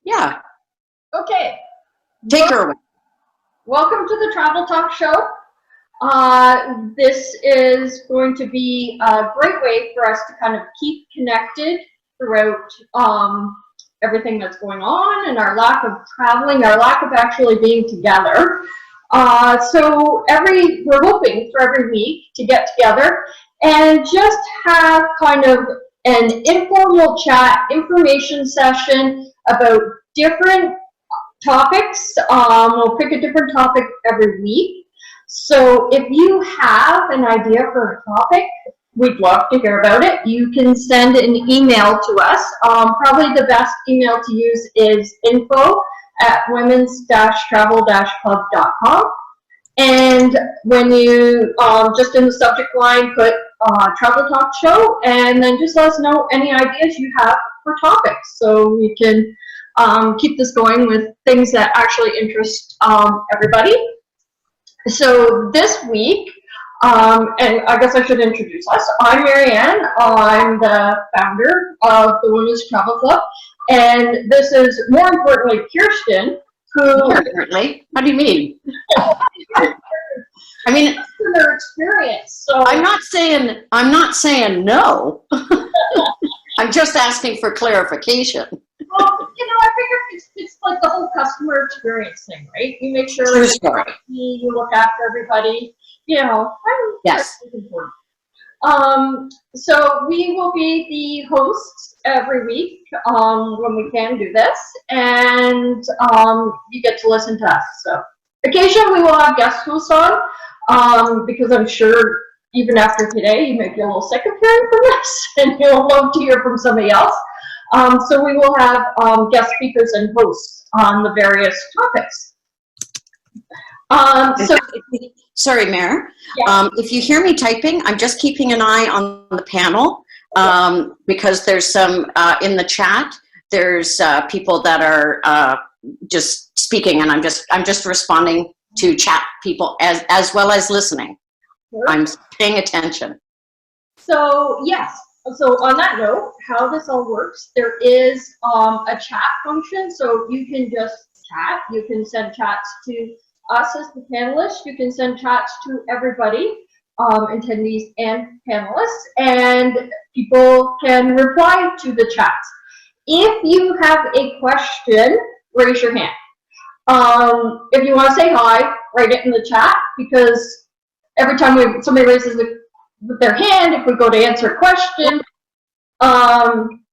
Yeah, Okay. take her away. Welcome to the Travel Talk Show. This is going to be a great way for us to kind of keep connected throughout everything that's going on and our lack of traveling, our lack of actually being together. So we're hoping for every week to get together and just have kind of an informal chat, information session about different topics. We'll pick a different topic every week. So if you have an idea for a topic, we'd love to hear about it. You can send an email to us. Probably the best email to use is info@women's-travel-club.com. And when you, just in the subject line, put Travel Talk Show, and then just let us know any ideas you have for topics so we can keep this going with things that actually interest everybody. So this week, and I guess I should introduce us. I'm Marianne. I'm the founder of the Women's Travel Club, and this is, more importantly, Kirsten, who... More importantly? What do you mean? I mean, their experience. So I'm not saying no. I'm just asking for clarification. well, I figure it's like the whole customer experience thing, right? You make sure True story. you look after everybody. Yes. That's important. So we will be the hosts every week when we can do this, and you get to listen to us. So occasionally we will have guest hosts on because I'm sure even after today you might be a little sick of hearing from us, and you'll love to hear from somebody else. So we will have guest speakers and hosts on the various topics. Sorry, Mare. Yeah. If you hear me typing, I'm just keeping an eye on the panel because there's some in the chat. There's people that are just speaking, and I'm just responding to chat people as well as listening. Sure. I'm paying attention. So yes. So on that note, how this all works, there is a chat function, so you can just chat. You can send chats to us as the panelists. You can send chats to everybody, attendees and panelists, and people can reply to the chats. If you have a question, raise your hand. If you want to say hi, write it in the chat, because every time somebody raises their hand, if we go to answer a question.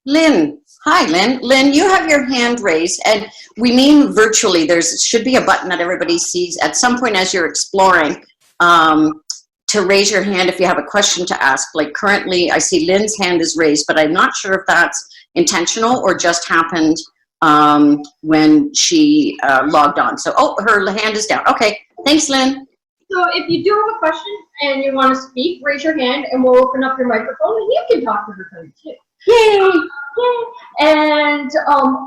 Lynn, hi Lynn. Lynn, you have your hand raised, and we mean virtually. There should be a button that everybody sees at some point as you're exploring to raise your hand if you have a question to ask. Like currently, I see Lynn's hand is raised, but I'm not sure if that's intentional or just happened when she logged on. So, her hand is down. Okay, thanks, Lynn. So if you do have a question and you want to speak, raise your hand and we'll open up your microphone and you can talk to everybody too. Yay! Yay! And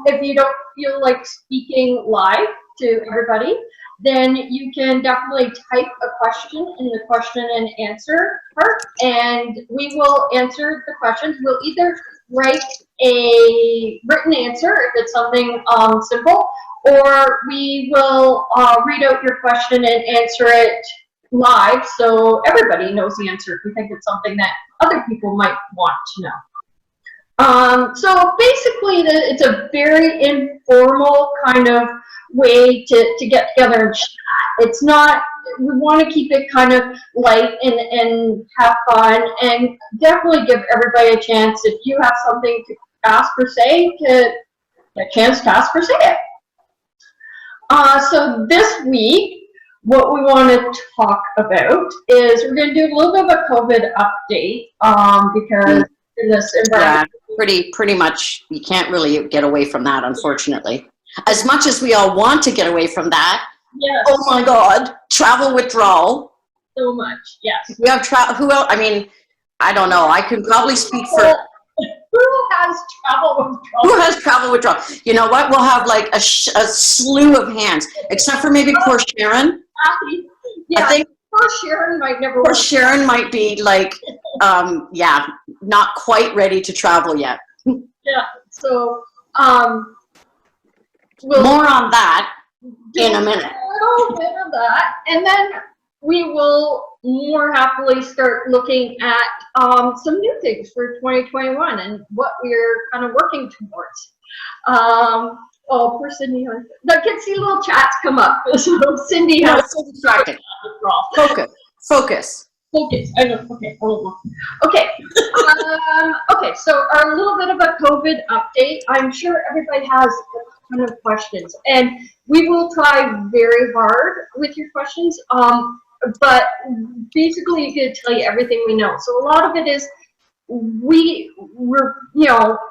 if you don't feel like speaking live to everybody, then you can definitely type a question in the question and answer part, and we will answer the questions. We'll either write a written answer if it's something simple, or we will read out your question and answer it live so everybody knows the answer if we think it's something that other people might want to know. So basically, it's a very informal kind of way to get together and chat. It's not, we want to keep it kind of light and have fun, and definitely give everybody a chance, if you have something to ask or say, to get a chance to ask or say it. So this week, what we want to talk about is we're going to do a little bit of a COVID update because in this environment. Yeah, pretty much you can't really get away from that, unfortunately. As much as we all want to get away from that, yes. Oh my God, travel withdrawal. So much, yes. We have who else? I mean, I don't know. I can probably speak for. Who has travel withdrawal? Who has travel withdrawal? You know what? We'll have like a slew of hands, except for maybe poor Sharon. Yeah, I think poor Sharon might never. Poor Sharon might be like, yeah, not quite ready to travel yet. Yeah. So, we'll More on that do in a minute. a little bit of that, and then we will more happily start looking at some new things for 2021 and what we're kind of working towards. Oh, poor Cindy. I can see little chats come up. So Cindy No, has it's so distracting. Focus. Focus. focus. I know. Okay. Hold on. Okay. Okay. So our little bit of a COVID update. I'm sure everybody has a ton of questions, and we will try very hard with your questions. But basically, you can tell you everything we know. So a lot of it is we're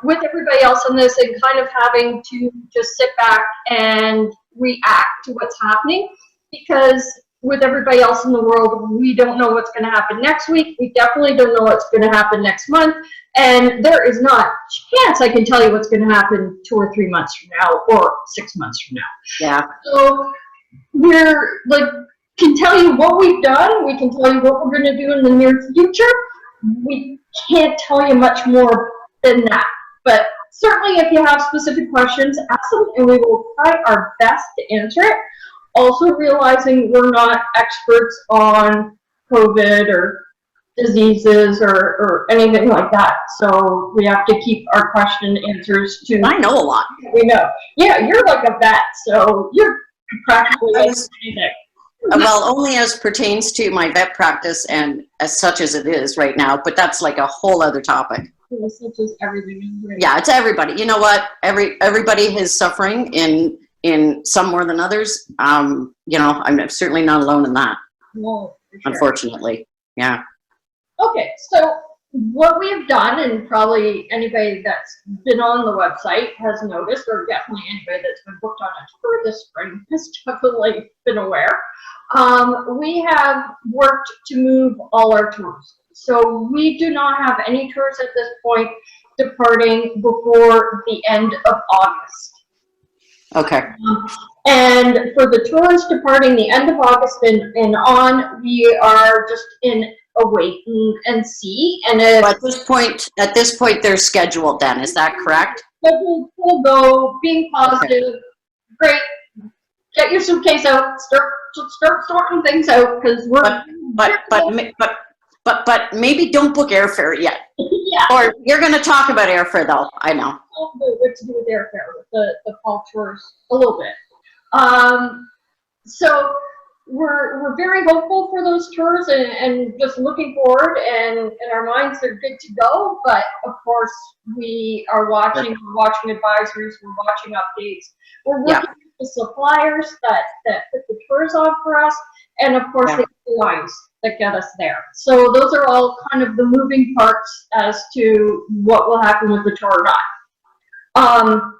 with everybody else on this and kind of having to just sit back and react to what's happening, because with everybody else in the world, we don't know what's going to happen next week. We definitely don't know what's going to happen next month, and there is not a chance I can tell you what's going to happen 2 or 3 months from now or 6 months from now. Yeah. So we're like, can tell you what we've done. We can tell you what we're going to do in the near future. We can't tell you much more than that. But certainly if you have specific questions, ask them and we will try our best to answer it. Also realizing we're not experts on COVID or diseases or anything like that. So we have to keep our question answers to I know a lot. we know. Yeah, you're like a vet, so you're practically I like was- anything. Well, only as pertains to my vet practice and as such as it is right now, but that's like a whole other topic. Such as everything is right. Yeah, it's everybody. You know what? Everybody is suffering in some more than others. You know, I'm certainly not alone in that, Well, for sure. unfortunately. Yeah. Okay, so what we have done, and probably anybody that's been on the website has noticed, or definitely anybody that's been booked on a tour this spring has definitely been aware, we have worked to move all our tours. So we do not have any tours at this point departing before the end of August. Okay. And for the tours departing the end of August and on, we are just in a wait and see. And if At this point, they're scheduled then. Is that correct? we'll go, being positive, great. Get your suitcase out, start sorting things out, because we're. But maybe don't book airfare yet. Yeah. Or you're going to talk about airfare though. I know. What to do with airfare, with the fall tours a little bit. So we're very hopeful for those tours and just looking forward, and our minds are good to go. But of course, we are watching advisories, we're watching updates, we're working with the suppliers that put the tours on for us, and of course the airlines that get us there. So those are all kind of the moving parts as to what will happen with the tour or not.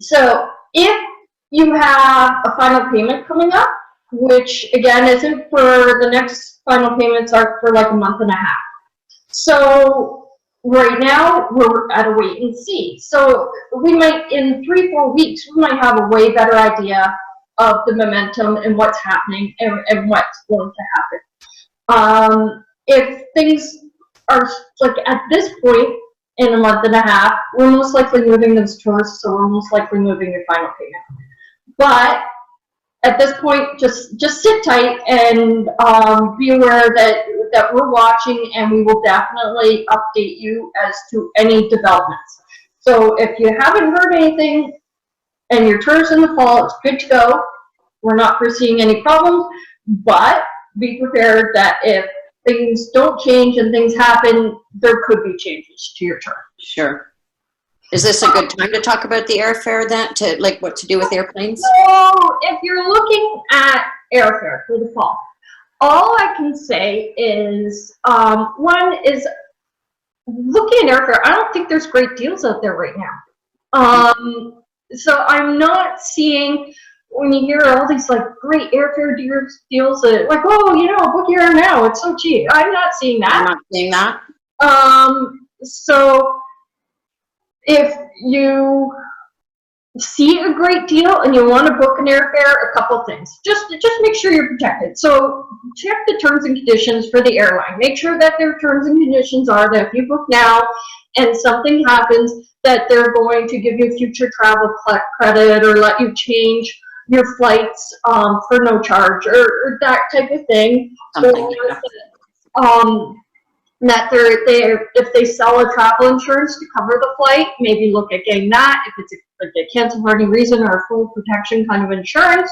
So if you have a final payment coming up, which again isn't for the next final payments are for like a month and a half. So right now we're at a wait and see. So we might, in 3-4 weeks, we might have a way better idea of the momentum and what's happening and what's going to happen. If things are like at this point in a month and a half, we're most likely moving those tours, so we're most likely moving your final payment. But at this point, just sit tight and be aware that we're watching, and we will definitely update you as to any developments. So if you haven't heard anything and your tour's in the fall, it's good to go. We're not foreseeing any problems, but be prepared that if things don't change and things happen, there could be changes to your tour. Sure. Is this a good time to talk about the airfare then, to like what to do with airplanes? So if you're looking at airfare for the fall, all I can say is, one is looking at airfare. I don't think there's great deals out there right now. So I'm not seeing, when you hear all these like great airfare deals that like, oh, you know, book your air now, it's so cheap. I'm not seeing that. I'm not seeing that. So if you see a great deal and you want to book an airfare, a couple things. Just make sure you're protected. So check the terms and conditions for the airline. Make sure that their terms and conditions are that if you book now and something happens, that they're going to give you future travel credit or let you change your flights for no charge or that type of thing. Something, That if they sell a travel insurance to cover the flight, maybe look at getting that if it's like a cancel for any reason or a full protection kind of insurance.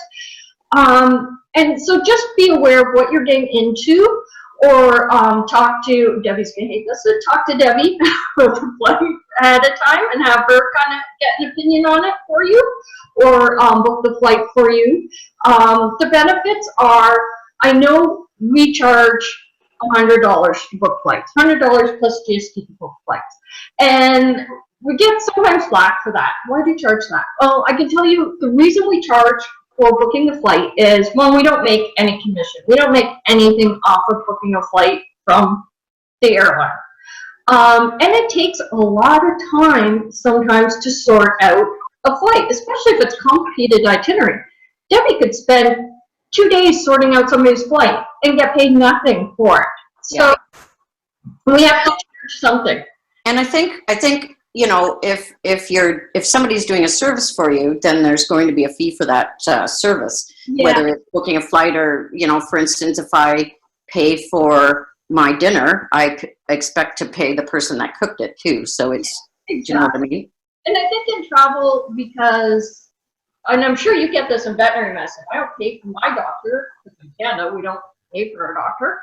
And so just be aware of what you're getting into, or talk to, Debbie's gonna hate this, so talk to Debbie ahead of time and have her kind of get an opinion on it for you, or book the flight for you. The benefits are, I know we charge $100 to book flights, $100 plus GST to book flights. And we get sometimes flack for that. Why do you charge that? Well, I can tell you the reason we charge for booking the flight is, one, we don't make any commission. We don't make anything off of booking a flight from the airline. And it takes a lot of time sometimes to sort out a flight, especially if it's complicated itinerary. Debbie could spend 2 days sorting out somebody's flight and get paid nothing for it. So we have to charge something. And I think, you know, if somebody's doing a service for you, then there's going to be a fee for that service, whether it's booking a flight or, you know, for instance, if I pay for my dinner, I expect to pay the person that cooked it too. So it's, do you know what I mean? And I think in travel, because, and I'm sure you get this in veterinary medicine, I don't pay for my doctor, because in Canada we don't pay for a doctor.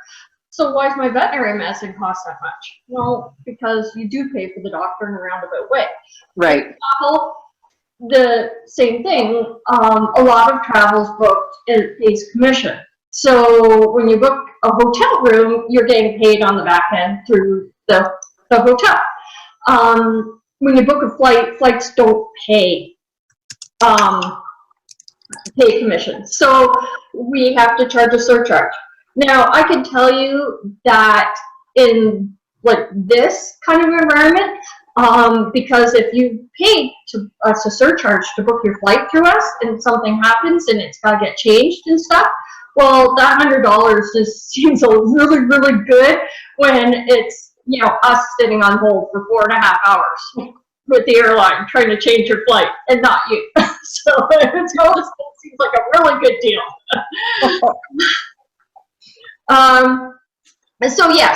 So why does my veterinary medicine cost that much? Well, because you do pay for the doctor in a roundabout way. Right. In travel, the same thing. A lot of travels booked, it pays commission. So when you book a hotel room, you're getting paid on the back end through the hotel. When you book a flight, flights don't pay commission. So we have to charge a surcharge. Now, I can tell you that in like this kind of environment, because if you paid us a surcharge to book your flight through us and something happens and it's got to get changed and stuff, well, that $100 just seems really, really good when it's, you know, us sitting on hold for 4.5 hours with the airline trying to change your flight and not you. So it seems like a really good deal.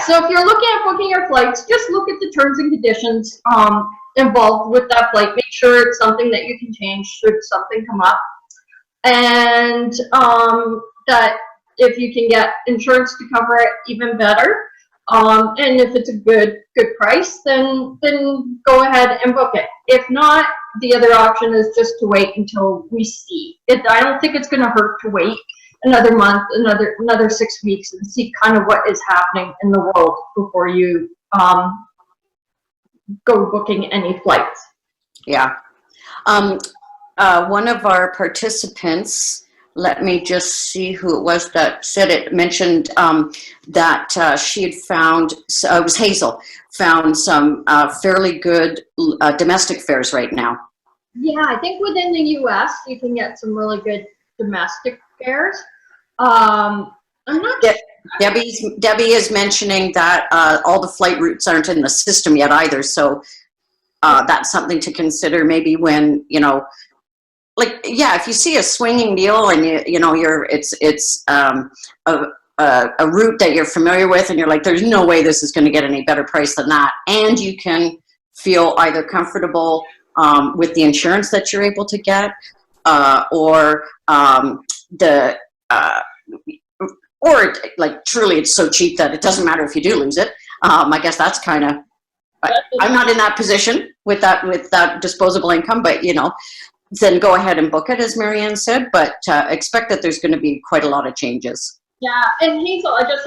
So if you're looking at booking your flights, just look at the terms and conditions involved with that flight. Make sure it's something that you can change should something come up, and that if you can get insurance to cover it, even better. And if it's a good price, then go ahead and book it. If not, the other option is just to wait until we see it. I don't think it's going to hurt to wait another month, another 6 weeks, and see kind of what is happening in the world before you go booking any flights. Yeah. One of our participants, let me just see who it was that said it, mentioned that she had found, it was Hazel, found some fairly good domestic fares right now. Yeah, I think within the U.S. you can get some really good domestic fares. I'm not sure. Debbie is mentioning that all the flight routes aren't in the system yet either, so that's something to consider maybe when, you know, like, yeah, if you see a swinging deal and it's a route that you're familiar with and you're like, there's no way this is going to get any better price than that, and you can feel either comfortable with the insurance that you're able to get, or like truly it's so cheap that it doesn't matter if you do lose it. I guess that's kind of, I'm not in that position with that disposable income, but you know, then go ahead and book it, as Marianne said, but expect that there's going to be quite a lot of changes. Yeah, and Hazel, I just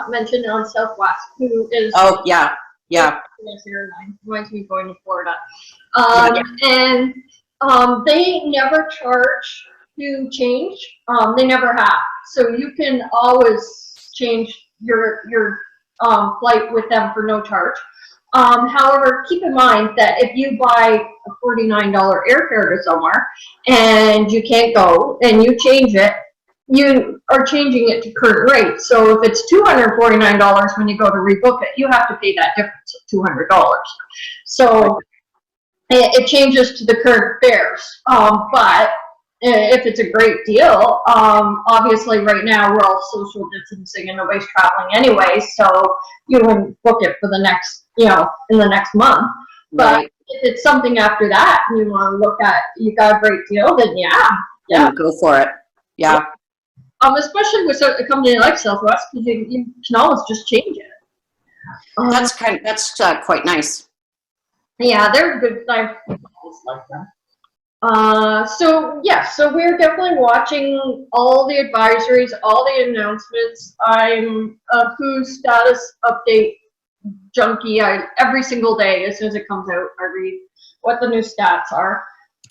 mentioned on Southwest, who is... Oh, yeah. Airline, reminds me of going to Florida. And they never charge to change. They never have. So you can always change your flight with them for no charge. However, keep in mind that if you buy a $49 airfare to somewhere and you can't go and you change it, you are changing it to current rate. So if it's $249 when you go to rebook it, you have to pay that difference of $200. So it changes to the current fares. But if it's a great deal, obviously right now we're all social distancing and nobody's traveling anyway, so you wouldn't book it for the next, in the next month. But if it's something after that and you want to look at, you got a great deal, then yeah, go for it. Yeah. Especially with a company like Southwest, because you can always just change it. That's quite nice. Yeah, they're good. I always like them. So we're definitely watching all the advisories, all the announcements. I'm a who's status update junkie. Every single day, as soon as it comes out, I read what the new stats are.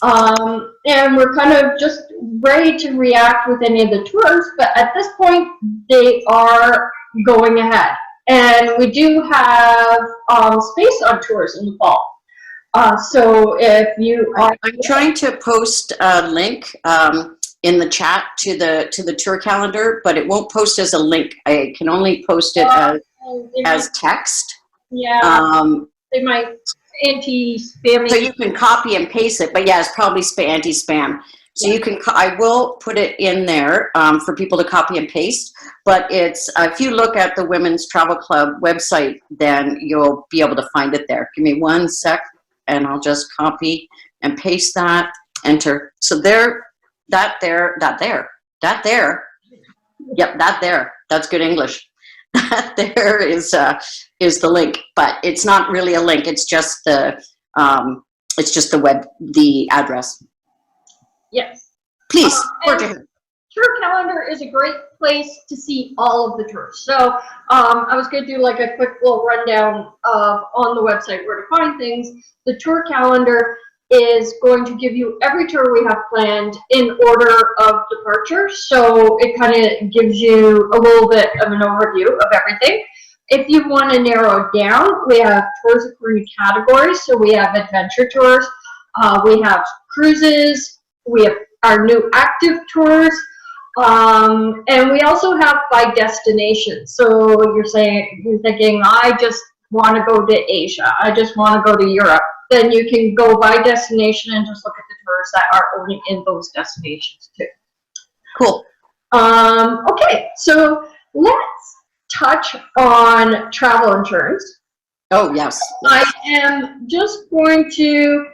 And we're kind of just ready to react with any of the tours, but at this point, they are going ahead. And we do have space on tours in the fall. So if you are... I'm trying to post a link in the chat to the tour calendar, but it won't post as a link. I can only post it as text. Yeah, they might anti-spam. So you can copy and paste it, but yeah, it's probably anti-spam. So you can, I will put it in there for people to copy and paste, but it's, if you look at the Women's Travel Club website, then you'll be able to find it there. Give me 1 sec and I'll just copy and paste that, enter. So there, that there, yep, that there, that's good English. That there is the link, but it's not really a link. It's just the the address. Yes. Please, Tour calendar is a great place to see all of the tours. So I was going to do like a quick little rundown of on the website where to find things. The tour calendar is going to give you every tour we have planned in order of departure. So it kind of gives you a little bit of an overview of everything. If you want to narrow it down, we have tours according to categories. So we have adventure tours, we have cruises, we have our new active tours, and we also have by destination. So you're thinking, I just want to go to Asia, I just want to go to Europe. Then you can go by destination and just look at the tours that are only in those destinations too. Cool. Okay, so let's touch on travel insurance. Oh, yes. I am just going to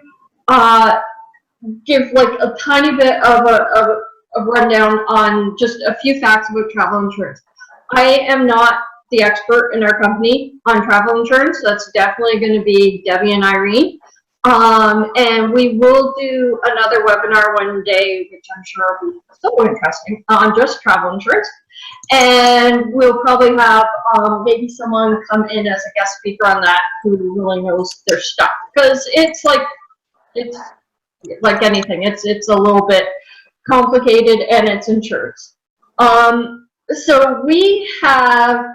give like a tiny bit of a rundown on just a few facts about travel insurance. I am not the expert in our company on travel insurance. That's definitely going to be Debbie and Irene. And we will do another webinar one day, which I'm sure will be so interesting, on just travel insurance. And we'll probably have maybe someone come in as a guest speaker on that who really knows their stuff. Because it's like anything. It's a little bit complicated, and it's insurance. So we have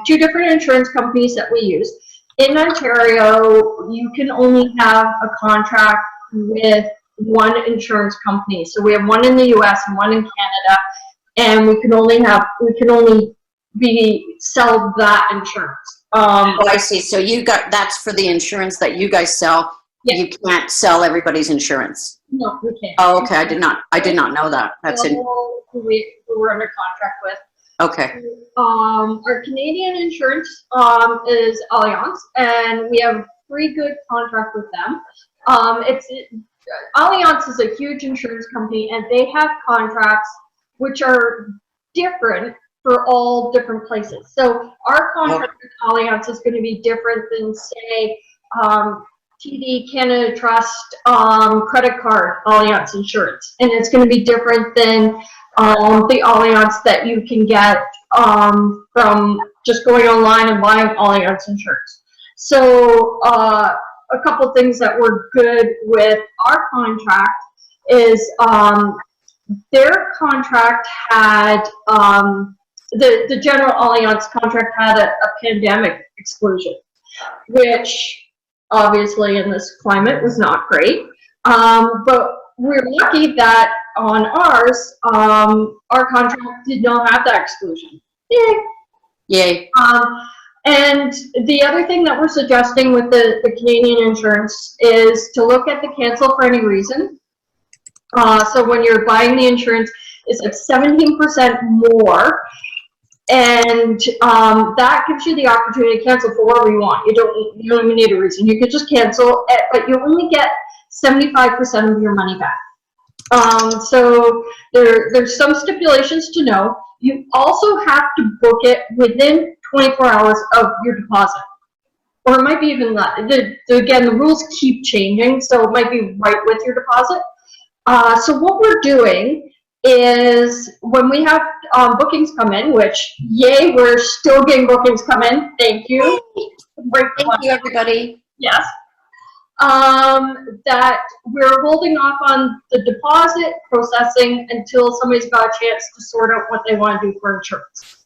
2 different insurance companies that we use. In Ontario, you can only have a contract with one insurance company. So we have one in the US and one in Canada, and we can only sell that insurance. Oh, I see. So that's for the insurance that you guys sell. Yeah. You can't sell everybody's insurance. No, we can't. Oh, okay. I did not know that. That's in. We're under contract with. Okay. Our Canadian insurance is Allianz, and we have a pretty good contract with them. Allianz is a huge insurance company, and they have contracts which are different for all different places. So our contract with Allianz is going to be different than, say, TD Canada Trust credit card Allianz insurance, and it's going to be different than the Allianz that you can get from just going online and buying Allianz insurance. So a couple things that were good with our contract is their contract had the general Allianz contract had a pandemic exclusion. which obviously in this climate was not great. But we're lucky that on ours, our contract did not have that exclusion. Yay. Yay. And the other thing that we're suggesting with the Canadian insurance is to look at the cancel for any reason. So when you're buying the insurance, it's like 17% more. And that gives you the opportunity to cancel for whatever you want. You don't even need a reason. You could just cancel it, but you only get 75% of your money back. So there's some stipulations to know. You also have to book it within 24 hours of your deposit. Or it might be even less. Again, the rules keep changing, so it might be right with your deposit. So what we're doing is when we have bookings come in, which, yay, we're still getting bookings come in. Thank you. Thank you, everybody. Yes. That we're holding off on the deposit processing until somebody's got a chance to sort out what they want to do for insurance.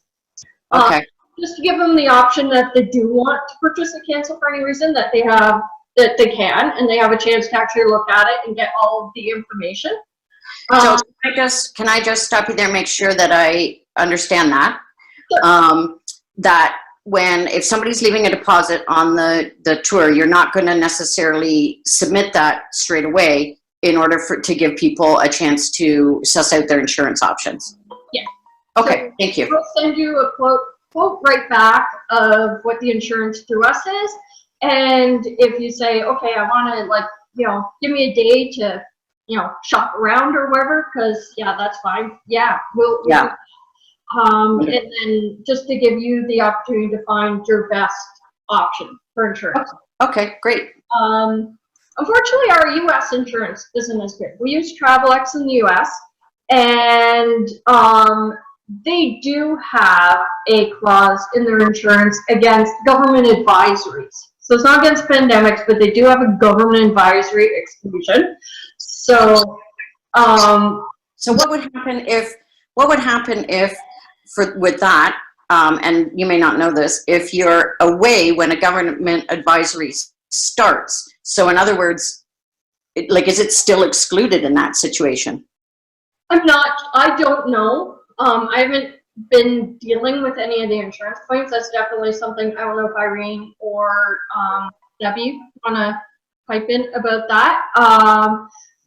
Okay. Just to give them the option that they do want to purchase a cancel for any reason, that they can, and they have a chance to actually look at it and get all of the information. So can I just stop you there and make sure that I understand that? Sure. That if somebody's leaving a deposit on the tour, you're not going to necessarily submit that straight away in order to give people a chance to suss out their insurance options. Yeah. Okay, so thank you. We'll send you a quote right back of what the insurance through us is. And if you say, okay, I want to give me a day to, shop around or whatever, because that's fine. Yeah, we'll and then just to give you the opportunity to find your best option for insurance. Okay, great. Unfortunately, our U.S. insurance isn't as good. We use Travelex in the U.S. and they do have a clause in their insurance against government advisories. So it's not against pandemics, but they do have a government advisory exclusion. So, so what would happen if with that, and you may not know this, if you're away when a government advisory starts? So in other words, is it still excluded in that situation? I don't know. I haven't been dealing with any of the insurance claims. That's definitely something, I don't know if Irene or Debbie want to pipe in about that.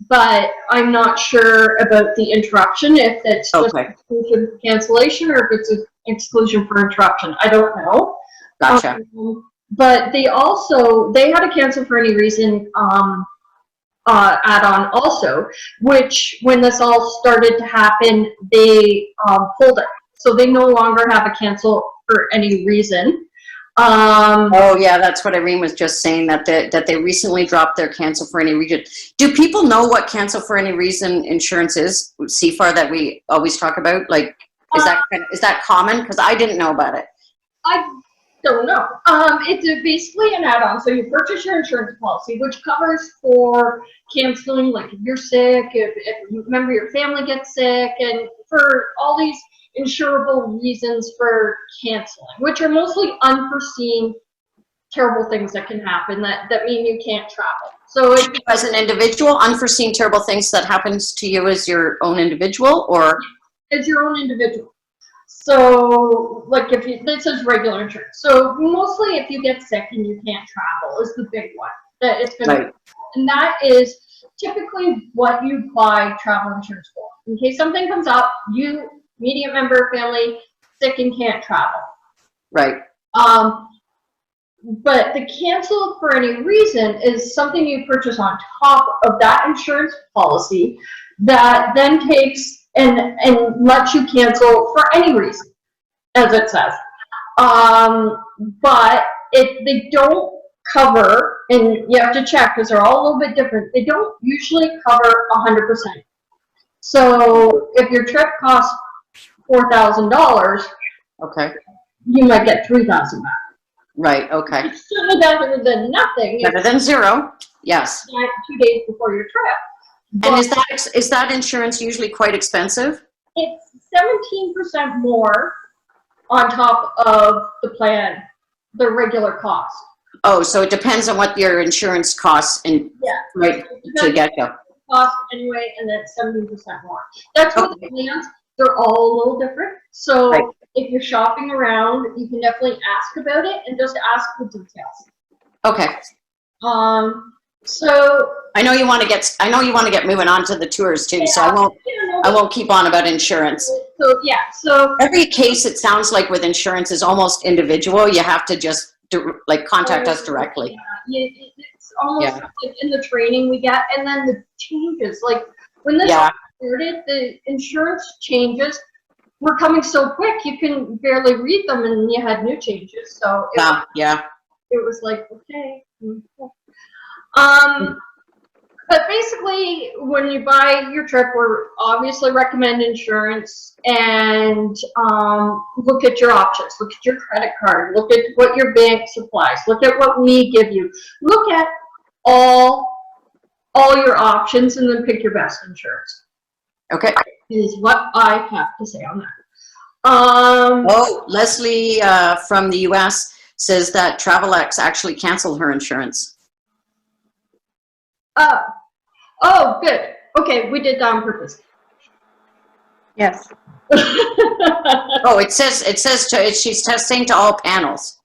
But I'm not sure about the interruption, if it's just exclusion for cancellation or if it's an exclusion for interruption. I don't know. Gotcha. But they had a cancel for any reason add-on also, which when this all started to happen, they pulled it. So they no longer have a cancel for any reason. Oh yeah, that's what Irene was just saying, that they recently dropped their cancel for any reason. Do people know what cancel for any reason insurance is, CFAR, that we always talk about? Is that common? Because I didn't know about it. I don't know. It's basically an add-on. So you purchase your insurance policy, which covers for canceling, like if you're sick, if a member of your family gets sick, and for all these insurable reasons for canceling, which are mostly unforeseen terrible things that can happen that mean you can't travel. So as an individual, unforeseen terrible things that happens to you as your own individual, or as your own individual. So like this is regular insurance. So mostly if you get sick and you can't travel is the big one that it's going to, and that is typically what you buy travel insurance for. In case something comes up, you, immediate member of family, sick and can't travel. Right. But the cancel for any reason is something you purchase on top of that insurance policy that then takes and lets you cancel for any reason, as it says. But they don't cover, and you have to check because they're all a little bit different, they don't usually cover 100%. So if your trip costs $4,000, okay, you might get $3,000 back. Right. Okay. It's certainly better than nothing. Better than zero. Yes. 2 days before your trip. And is that insurance usually quite expensive? It's 17% more on top of the plan, the regular cost. Oh, so it depends on what your insurance costs and, Yeah. right, to get go. Cost anyway, and then 17% more. That's what Okay. the plans, they're all a little different. So Right. if you're shopping around, you can definitely ask about it and just ask the details. Okay. So I know you want to get moving on to the tours too, so you know, I won't keep on about insurance. so yeah, so Every case, it sounds like with insurance is almost individual. You have to just like contact us directly. it's almost Yeah. like in the training we get, and then the changes, like when this Yeah. started, the insurance changes were coming so quick, you can barely read them, and you had new changes. So Yeah. it was like, okay. But basically, when you buy your trip, we're obviously recommend insurance and look at your options. Look at your credit card. Look at what your bank supplies. Look at what we give you. Look at all your options and then pick your best insurance. Okay. Is what I have to say on that. Oh, Leslie from the US says that TravelX actually canceled her insurance. Oh, good. Okay, we did that on purpose. Yes. Oh, it says she's testing to all panels.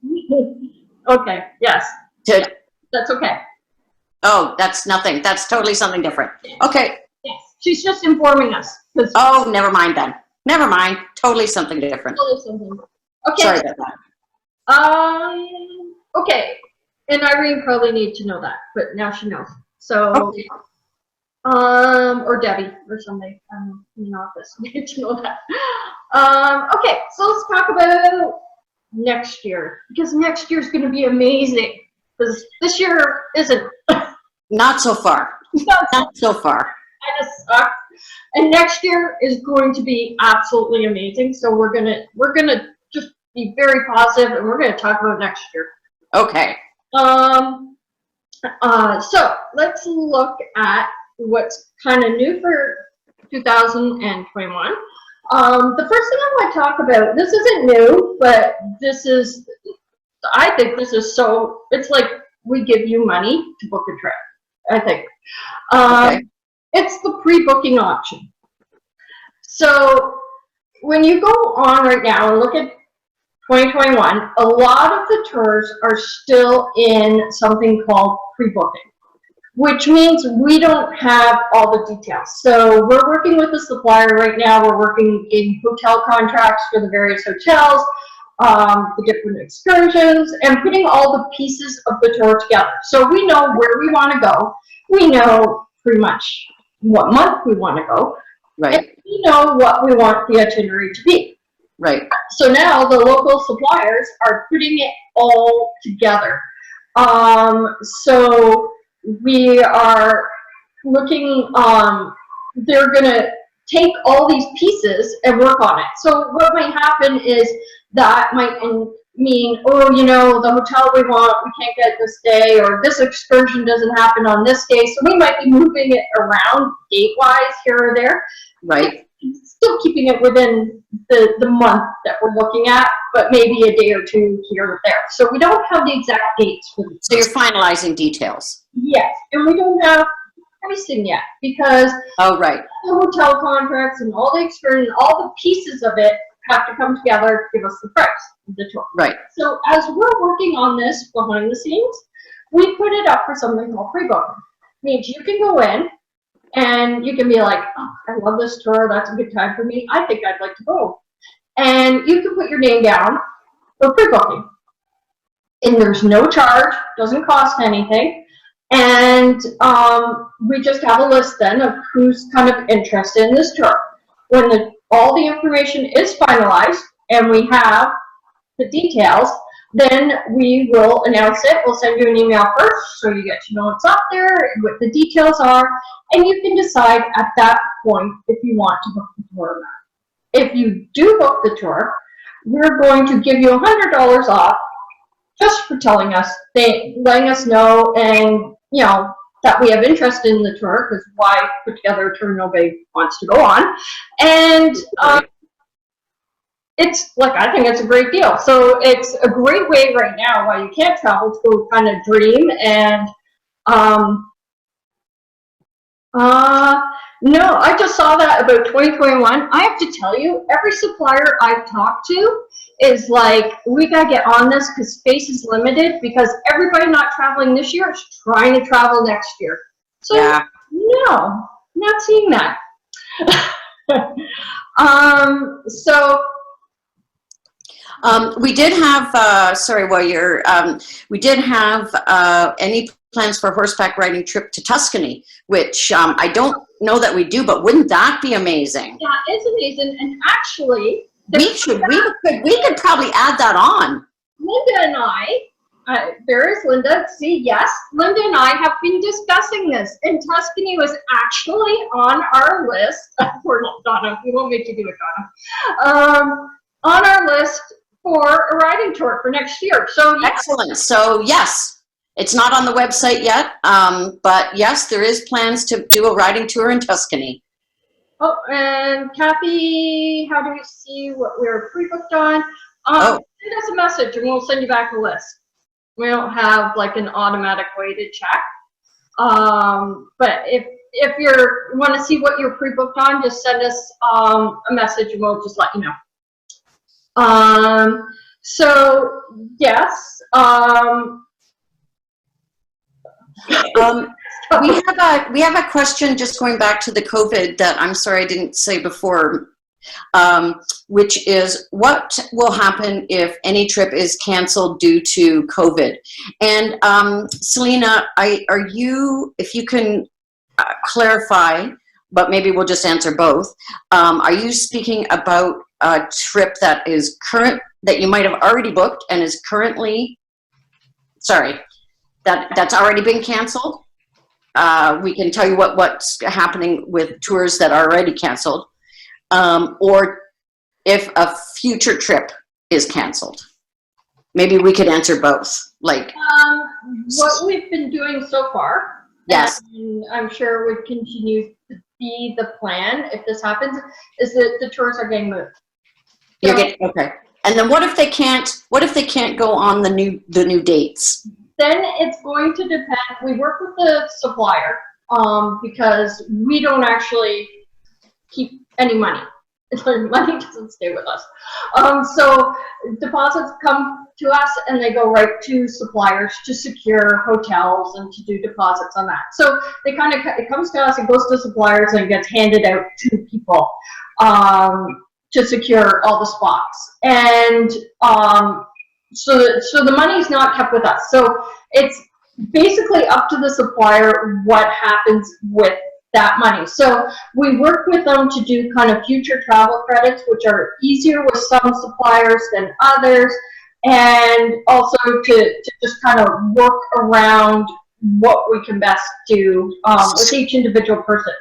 Okay, yes, that's okay. Oh, that's nothing. That's totally something different. Okay. Yes, she's just informing us. Oh, never mind then. Never mind. Totally something different. Okay. Sorry about that. Okay, and Irene probably need to know that, but now she knows. So, Okay. or Debbie or somebody in the office need to know that. Okay, so let's talk about next year, because next year is going to be amazing. Because this year isn't. Not so far. Not so far. Kind of sucks. And next year is going to be absolutely amazing. So we're gonna just be very positive, and we're gonna talk about next year. Okay. So let's look at what's kind of new for 2021. The first thing I want to talk about, this isn't new, but I think this is so, it's like we give you money to book a trip, I think. Okay. It's the pre-booking option. So when you go on right now and look at 2021, a lot of the tours are still in something called pre-booking, which means we don't have all the details. So we're working with a supplier right now. We're working in hotel contracts for the various hotels, the different excursions, and putting all the pieces of the tour together. So we know where we want to go. We know pretty much what month we want to go. Right. And we know what we want the itinerary to be. Right. So now the local suppliers are putting it all together. So we are looking, they're gonna take all these pieces and work on it. So what might happen is that might mean, oh, you know, the hotel we want, we can't get this day, or this excursion doesn't happen on this day. So we might be moving it around date-wise here or there. Right. Still keeping it within the month that we're looking at, but maybe a day or two here or there. So we don't have the exact dates for this. So you're finalizing details. Yes, and we don't have pricing yet, because Oh, right. the hotel contracts and all the experience, all the pieces of it have to come together to give us the price of the tour. Right. So as we're working on this behind the scenes, we put it up for something called pre-booking. Means you can go in and you can be like, oh, I love this tour, that's a good time for me, I think I'd like to go. And you can put your name down for pre-booking. And there's no charge, doesn't cost anything. And we just have a list then of who's kind of interested in this tour. When all the information is finalized and we have the details, then we will announce it. We'll send you an email first so you get to know what's up there, what the details are, and you can decide at that point if you want to book the tour or not. If you do book the tour, we're going to give you $100 off just for telling us, letting us know, and you know that we have interest in the tour, because why put together a tour nobody wants to go on, and it's like, I think it's a great deal. So it's a great way right now while you can't travel to go kind of dream and, no, I just saw that about 2021. I have to tell you, every supplier I've talked to is like, we gotta get on this because space is limited, because everybody not traveling this year is trying to travel next year. So Yeah. no, not seeing that. So We did have, sorry, while you're, we did have any plans for horseback riding trip to Tuscany, which I don't know that we do, but wouldn't that be amazing? that is amazing. And actually, We could probably add that on. Linda and I, there is Linda, see, yes, Linda and I have been discussing this, and Tuscany was actually on our list, for Donna, we won't make you do it, Donna, on our list for a riding tour for next year. So yes, Excellent. So yes, it's not on the website yet, but yes, there is plans to do a riding tour in Tuscany. oh, and Kathy, how do we see what we're pre-booked on? Oh. Send us a message and we'll send you back a list. We don't have like an automatic way to check. But if you want to see what you're pre-booked on, just send us a message and we'll just let you know. So yes, we have a question just going back to the COVID that I'm sorry I didn't say before, which is what will happen if any trip is canceled due to COVID? And Selena, if you can clarify, but maybe we'll just answer both. Are you speaking about a trip that is that you might have already booked and is currently, sorry, that's already been canceled? We can tell you what's happening with tours that are already canceled, or if a future trip is canceled. Maybe we could answer both. Like, what we've been doing so far, yes, and I'm sure would continue to be the plan if this happens, is that the tours are getting moved. you're getting okay. And then what if they can't? What if they can't go on the new dates? Then it's going to depend. We work with the supplier because we don't actually keep any money. Money doesn't stay with us. So deposits come to us and they go right to suppliers to secure hotels and to do deposits on that. So they it comes to us, it goes to suppliers and gets handed out to people to secure all the spots. And so the money is not kept with us. So it's basically up to the supplier what happens with that money. So we work with them to do kind of future travel credits, which are easier with some suppliers than others, and also to just kind of work around what we can best do with each individual person,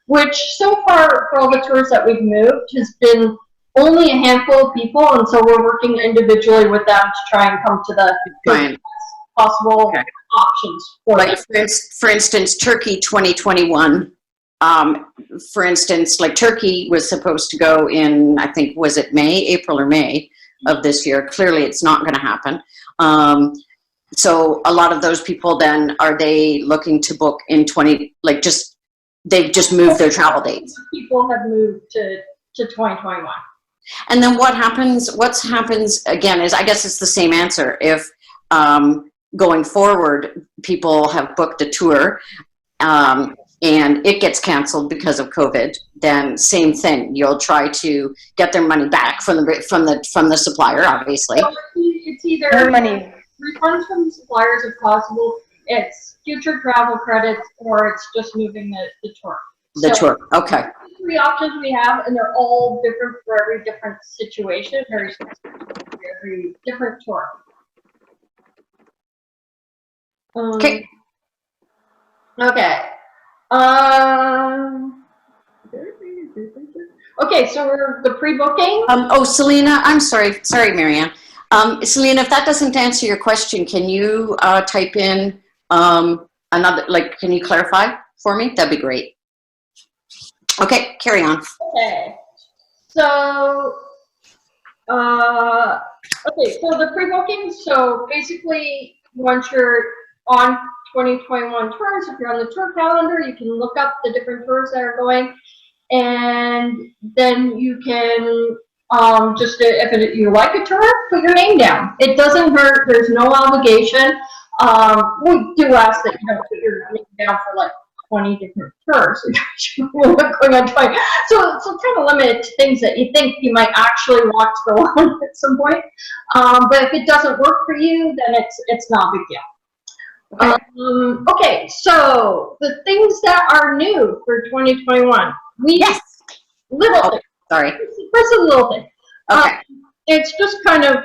which so far for all the tours that we've moved has been only a handful of people, and so we're working individually with them to try and come to the best possible options for like them. for instance, Turkey 2021. For instance, like Turkey was supposed to go in, I think, was it April or May of this year? Clearly, it's not going to happen. So a lot of those people then, are they looking to book in they've just moved their travel dates? People have moved to 2021. And then what happens again is, I guess it's the same answer. If going forward, people have booked a tour and it gets canceled because of COVID, then same thing. You'll try to get their money back from the supplier, obviously. So it's either refunds from the suppliers if possible, it's future travel credits, or it's just moving the tour. The tour, okay. 3 options we have, and they're all different for every different situation, very specific for every different tour. Okay. Okay. Okay, so we're the pre-booking. Oh, Selena, I'm sorry, Marianne. Selena, if that doesn't answer your question, can you type in another? Like, can you clarify for me? That'd be great. Okay, carry on. Okay, so Okay, so the pre-booking, so basically, once you're on 2021 tours, if you're on the tour calendar, you can look up the different tours that are going, and then you can, just, if you like a tour, put your name down. It doesn't hurt, there's no obligation. We do ask that you don't put your name down for like 20 different tours. We're not going on 20. So kind of limit things that you think you might actually want to go on at some point. But if it doesn't work for you, then it's not a big deal. Okay, so the things that are new for 2021. Yes. Little things. Sorry. First, a little thing. Okay. It's just kind of,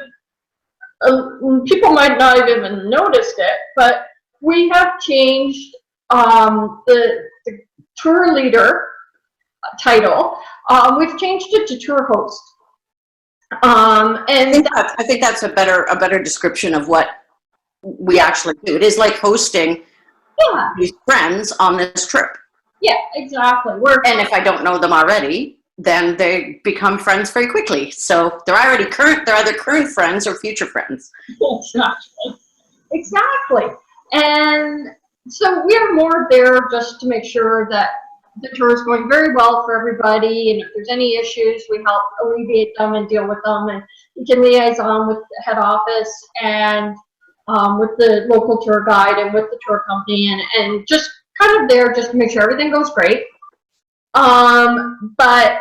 people might not have even noticed it, but we have changed the tour leader title. We've changed it to tour host. And I think that's a better description of what we actually do. It is like hosting yeah, these friends on this trip. yeah, exactly. And if I don't know them already, then they become friends very quickly. So they're either current friends or future friends. Exactly. And so we are more there just to make sure that the tour is going very well for everybody, and if there's any issues, we help alleviate them and deal with them, and we can liaison with the head office and with the local tour guide and with the tour company, and just kind of there just to make sure everything goes great. But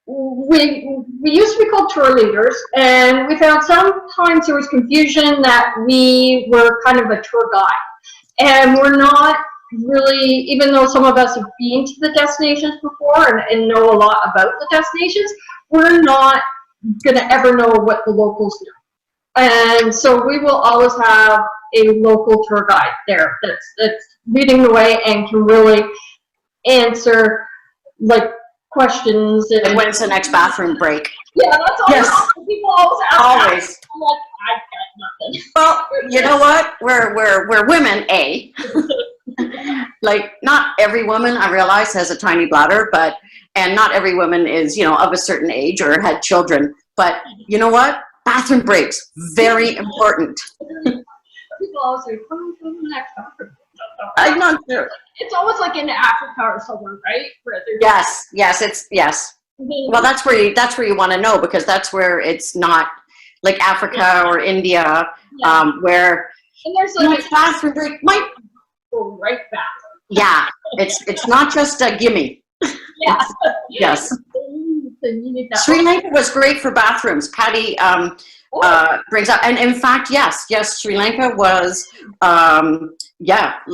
we used to be called tour leaders, and we found sometimes there was confusion that we were kind of a tour guide, and we're not really, even though some of us have been to the destinations before and know a lot about the destinations, we're not gonna ever know what the locals know. And so we will always have a local tour guide there that's leading the way and can really answer like questions. And when's the next bathroom break? Yeah, that's all. Yes. People always ask. Always. That. I'm like, I've got nothing. Well, you know what? We're women, like not every woman I realize has a tiny bladder, and not every woman is, of a certain age or had children. But you know what? Bathroom breaks, very important. People always say, "Come to the next bathroom." I'm not sure. It's always like in Africa or somewhere, right? Where there's Yes. Well, that's where you want to know, because that's where it's not like Africa or India, where and there's like bathroom break might go right back. Yeah, it's not just a gimme. Yeah. Yes. So you need that. Sri Lanka was great for bathrooms. Patty brings up, and in fact, yes, Sri Lanka was,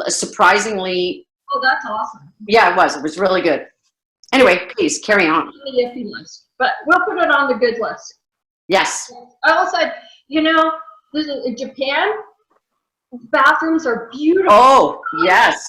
surprisingly. Oh, that's awesome. Yeah, it was really good. Anyway, please carry on. The iffy list, but we'll put it on the good list. Yes. I also said, in Japan, bathrooms are beautiful. Oh, yes.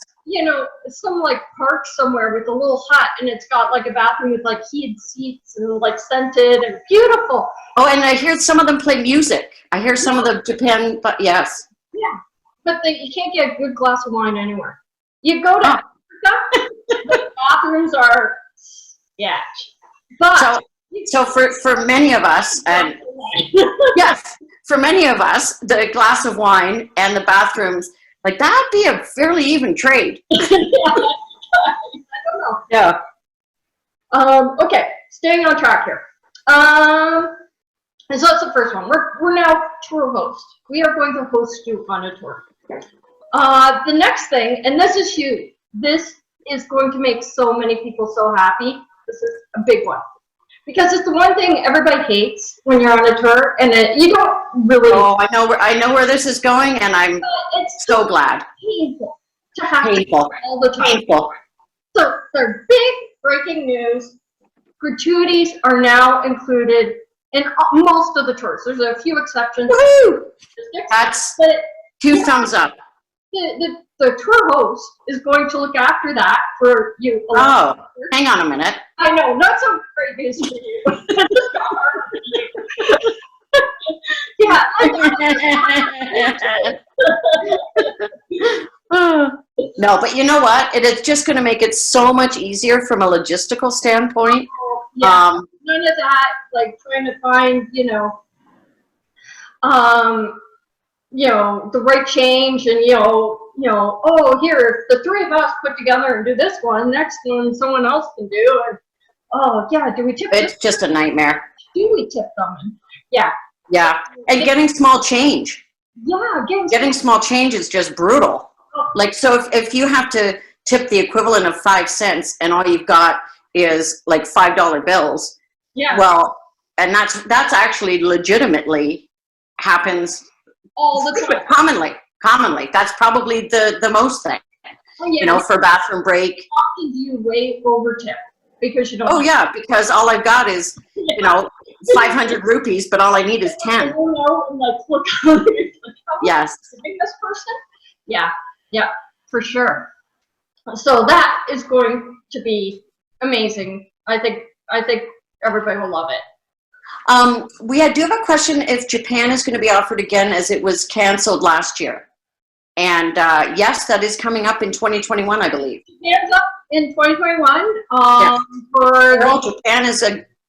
Some like park somewhere with a little hut, and it's got like a bathroom with like heated seats and like scented and beautiful. Oh, and I hear some of them play music. I hear some of the Japan, but yes. Yeah, but you can't get a good glass of wine anywhere. You go to Africa, the bathrooms are sketch. But so for many of us, and yes, for many of us, the glass of wine and the bathrooms, like that'd be a fairly even trade. I don't know. Yeah. Okay, staying on track here. And so that's the first one. We're now tour host. We are going to host you on a tour. The next thing, and this is huge. This is going to make so many people so happy. This is a big one. Because it's the one thing everybody hates when you're on a tour, and you don't really. Oh, I know where this is going, and I'm so glad. Painful to have to do all the time. Painful. So there's big breaking news. Gratuities are now included in most of the tours. There's a few exceptions. Woohoo! That's 2 thumbs up. The tour host is going to look after that for you. Oh, hang on a minute. I know, not so great news for you. It's got hard for you. Yeah. No, but you know what? It is just going to make it so much easier from a logistical standpoint. Yeah. None of that, like trying to find, the right change and, oh, here, the three of us put together and do this one, next one someone else can do. And, oh, yeah, do we tip them? It's just a nightmare. Do we tip them? And, yeah. Yeah. And getting small change. Yeah, Getting small change is just brutal. Like, so if you have to tip the equivalent of 5 cents and all you've got is like $5 bills, yeah. well, and that's actually legitimately happens all the time. Commonly. That's probably the most thing. Oh, yeah. For bathroom break. How often do you way over tip? Because you don't. Oh, yeah, because all I've got is, 500 rupees, but all I need is 10. Look, Yes. This person? Yeah, for sure. So that is going to be amazing. I think everybody will love it. We do have a question if Japan is going to be offered again, as it was canceled last year. And yes, that is coming up in 2021, I believe. Japan's up in 2021. Well, Japan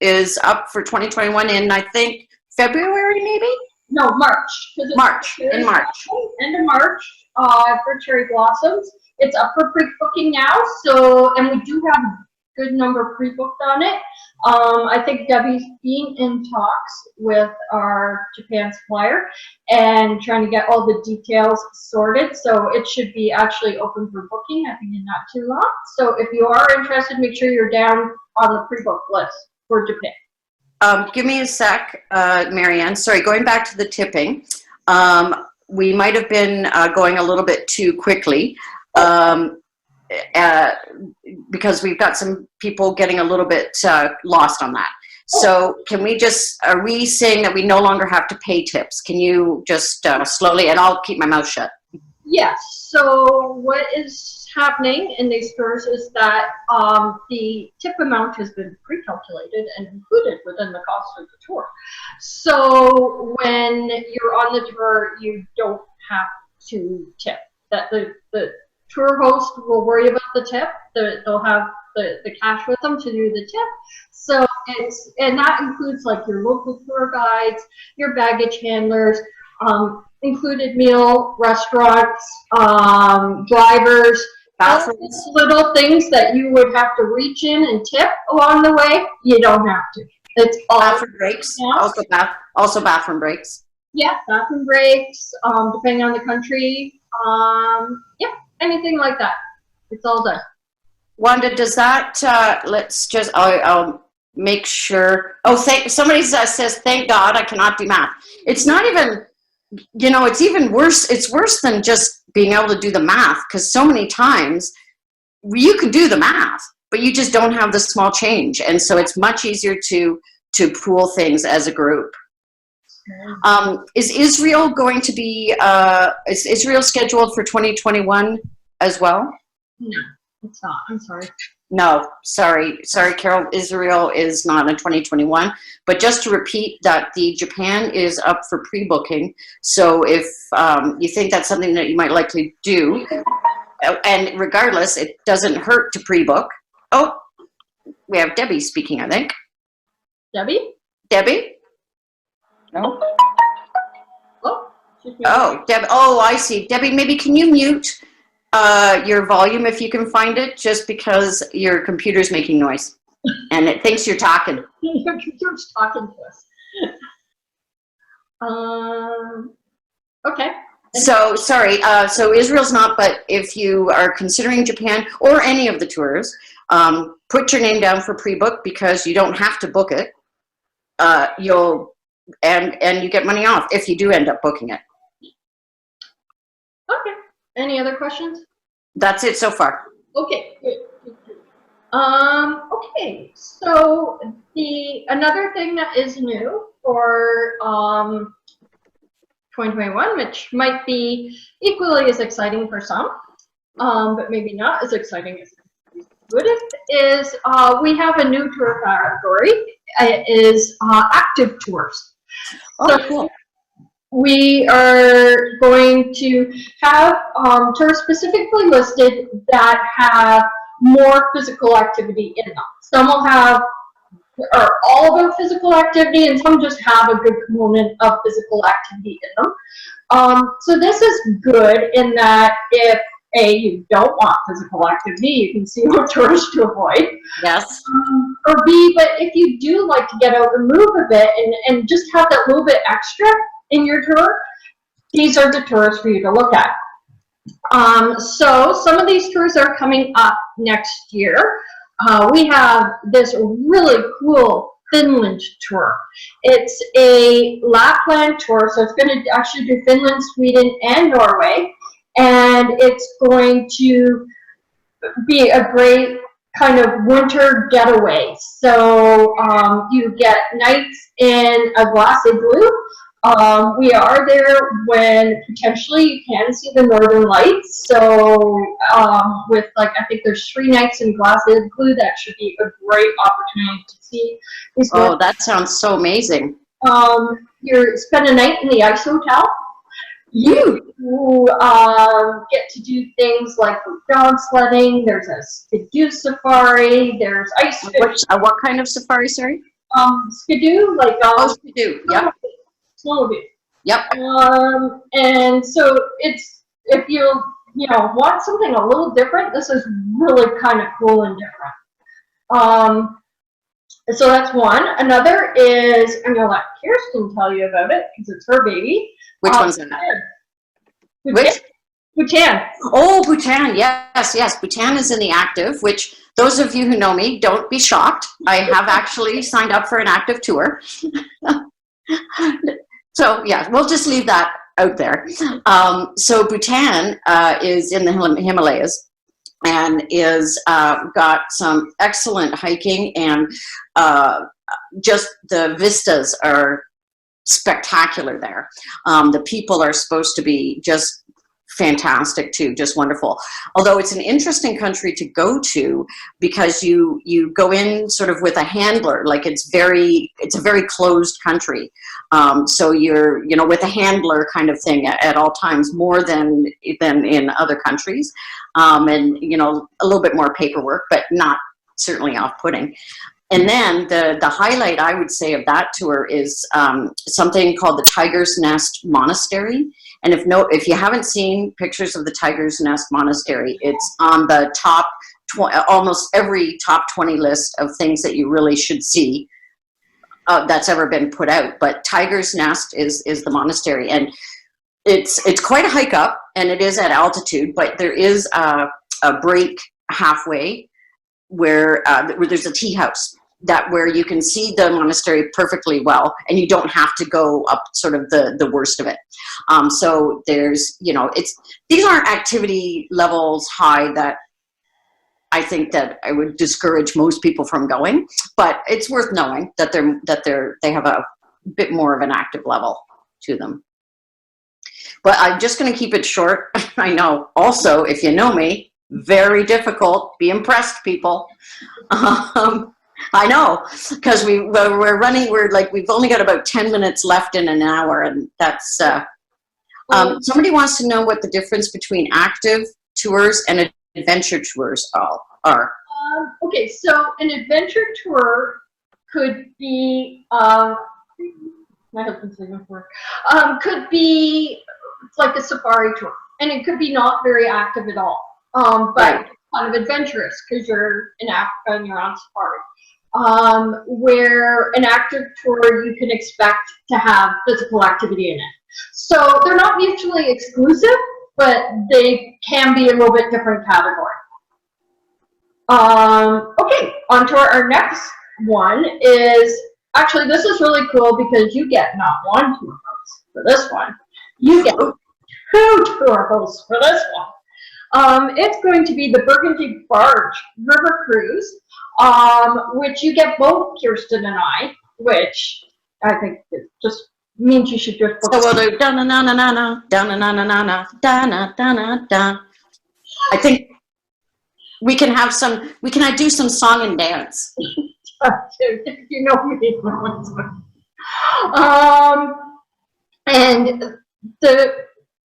is up for 2021 in, I think, February, maybe? No, March. In March. End of March for cherry blossoms. It's up for pre-booking now. So, and we do have a good number pre-booked on it. I think Debbie's been in talks with our Japan supplier and trying to get all the details sorted. So it should be actually open for booking, I think, in not too long. So if you are interested, make sure you're down on the pre-book list for Japan. Give me a sec, Marianne. Sorry, going back to the tipping. We might have been going a little bit too quickly. Because we've got some people getting a little bit lost on that. So can we are we saying that we no longer have to pay tips? Can you just slowly, and I'll keep my mouth shut. Yes, so what is happening in these tours is that the tip amount has been pre-calculated and included within the cost of the tour. So when you're on the tour, you don't have to tip. That the tour host will worry about the tip. They'll have the cash with them to do the tip. So and that includes like your local tour guides, your baggage handlers, included meal, restaurants, drivers, all these little things that you would have to reach in and tip along the way. You don't have to. It's all bathroom breaks. Also bathroom breaks. Yeah, bathroom breaks. Depending on the country. Yeah. Anything like that. It's all done. Wanda, does that, let's just, I'll make sure. Oh, somebody says, thank God I cannot do math. It's not even, it's even worse. It's worse than just being able to do the math, because so many times you can do the math, but you just don't have the small change. And so it's much easier to pool things as a group. Is Israel going to be, is Israel scheduled for 2021 as well? No, it's not. I'm sorry. No, sorry, Carol. Israel is not in 2021. But just to repeat that the Japan is up for pre-booking. So if you think that's something that you might likely do, and regardless, it doesn't hurt to pre-book. Oh, we have Debbie speaking, I think. Debbie? Debbie? No. Oh, Deb. Oh, I see. Debbie, maybe can you mute your volume if you can find it, just because your computer's making noise and it thinks you're talking. Your computer's talking to us. Okay. So sorry. So Israel's not, but if you are considering Japan or any of the tours, put your name down for pre-book, because you don't have to book it. And you get money off if you do end up booking it. Okay. Any other questions? That's it so far. Okay. Good. Okay. So another thing that is new for 2021, which might be equally as exciting for some, but maybe not as exciting as it would, is we have a new tour category. It is active tours. Oh, so cool. We are going to have tours specifically listed that have more physical activity in them. Some will have are all about physical activity, and some just have a good component of physical activity in them. So this is good in that if A, you don't want physical activity, you can see what tours to avoid. Yes. Or B, but if you do like to get out and move a bit and just have that little bit extra in your tour, these are the tours for you to look at. So some of these tours are coming up next year. We have this really cool Finland tour. It's a Lapland tour, so it's going to actually do Finland, Sweden, and Norway. And it's going to be a great kind of winter getaway. So you get nights in a glass igloo. We are there when potentially you can see the northern lights. So with like, I think there's 3 nights in glass igloo, that should be a great opportunity to see. Oh, that sounds so amazing. You spend a night in the ice hotel. You get to do things like dog sledding. There's a skidoo safari. There's ice fishing. What kind of safari, sorry? Skidoo, like Skidoo, yep. Snowmobile. Yep. And so it's, if you want something a little different, this is really kind of cool and different. So that's one. Another is, I'm gonna let Kirsten tell you about it because it's her baby. Which one's that? Which? Bhutan. Oh, Bhutan, yes, yes. Bhutan is in the active, which those of you who know me, don't be shocked. I have actually signed up for an active tour. So yeah, we'll just leave that out there. So Bhutan is in the Himalayas and is got some excellent hiking, and just the vistas are spectacular there. The people are supposed to be just fantastic too, just wonderful. Although it's an interesting country to go to because you go in sort of with a handler, like it's a very closed country. So you're, with a handler kind of thing at all times, more than in other countries. And, a little bit more paperwork, but not certainly off-putting. And then the highlight, I would say, of that tour is something called the Tiger's Nest Monastery. And if you haven't seen pictures of the Tiger's Nest Monastery, it's on the top, almost every top 20 list of things that you really should see that's ever been put out. But Tiger's Nest is the monastery, and it's quite a hike up, and it is at altitude. But there is a break halfway where there's a tea house where you can see the monastery perfectly well, and you don't have to go up sort of the worst of it. So there's, these aren't activity levels high that I think that I would discourage most people from going, but it's worth knowing that they have a bit more of an active level to them. But I'm just going to keep it short. I know. Also, if you know me, very difficult. Be impressed, people. I know, because we're running. We've only got about 10 minutes left in an hour, and that's. Somebody wants to know what the difference between active tours and adventure tours are. Okay, so an adventure tour could be. My husband's leaving for work. Could be like a safari tour, and it could be not very active at all. But Right. kind of adventurous because you're in Africa and you're on safari. Where an active tour you can expect to have physical activity in it. So they're not mutually exclusive, but they can be a little bit different category. Okay, on to our next one is, actually this is really cool because you get not one tour host for this one, you get 2 tour hosts for this one. It's going to be the Burgundy Barge River Cruise, which you get both Kirsten and I, which I think it just means you should just book. So we'll do da-na-na-na-na, da-na-na-na-na, da-na-na-na-na. I think we can do some song and dance. If you know me. And the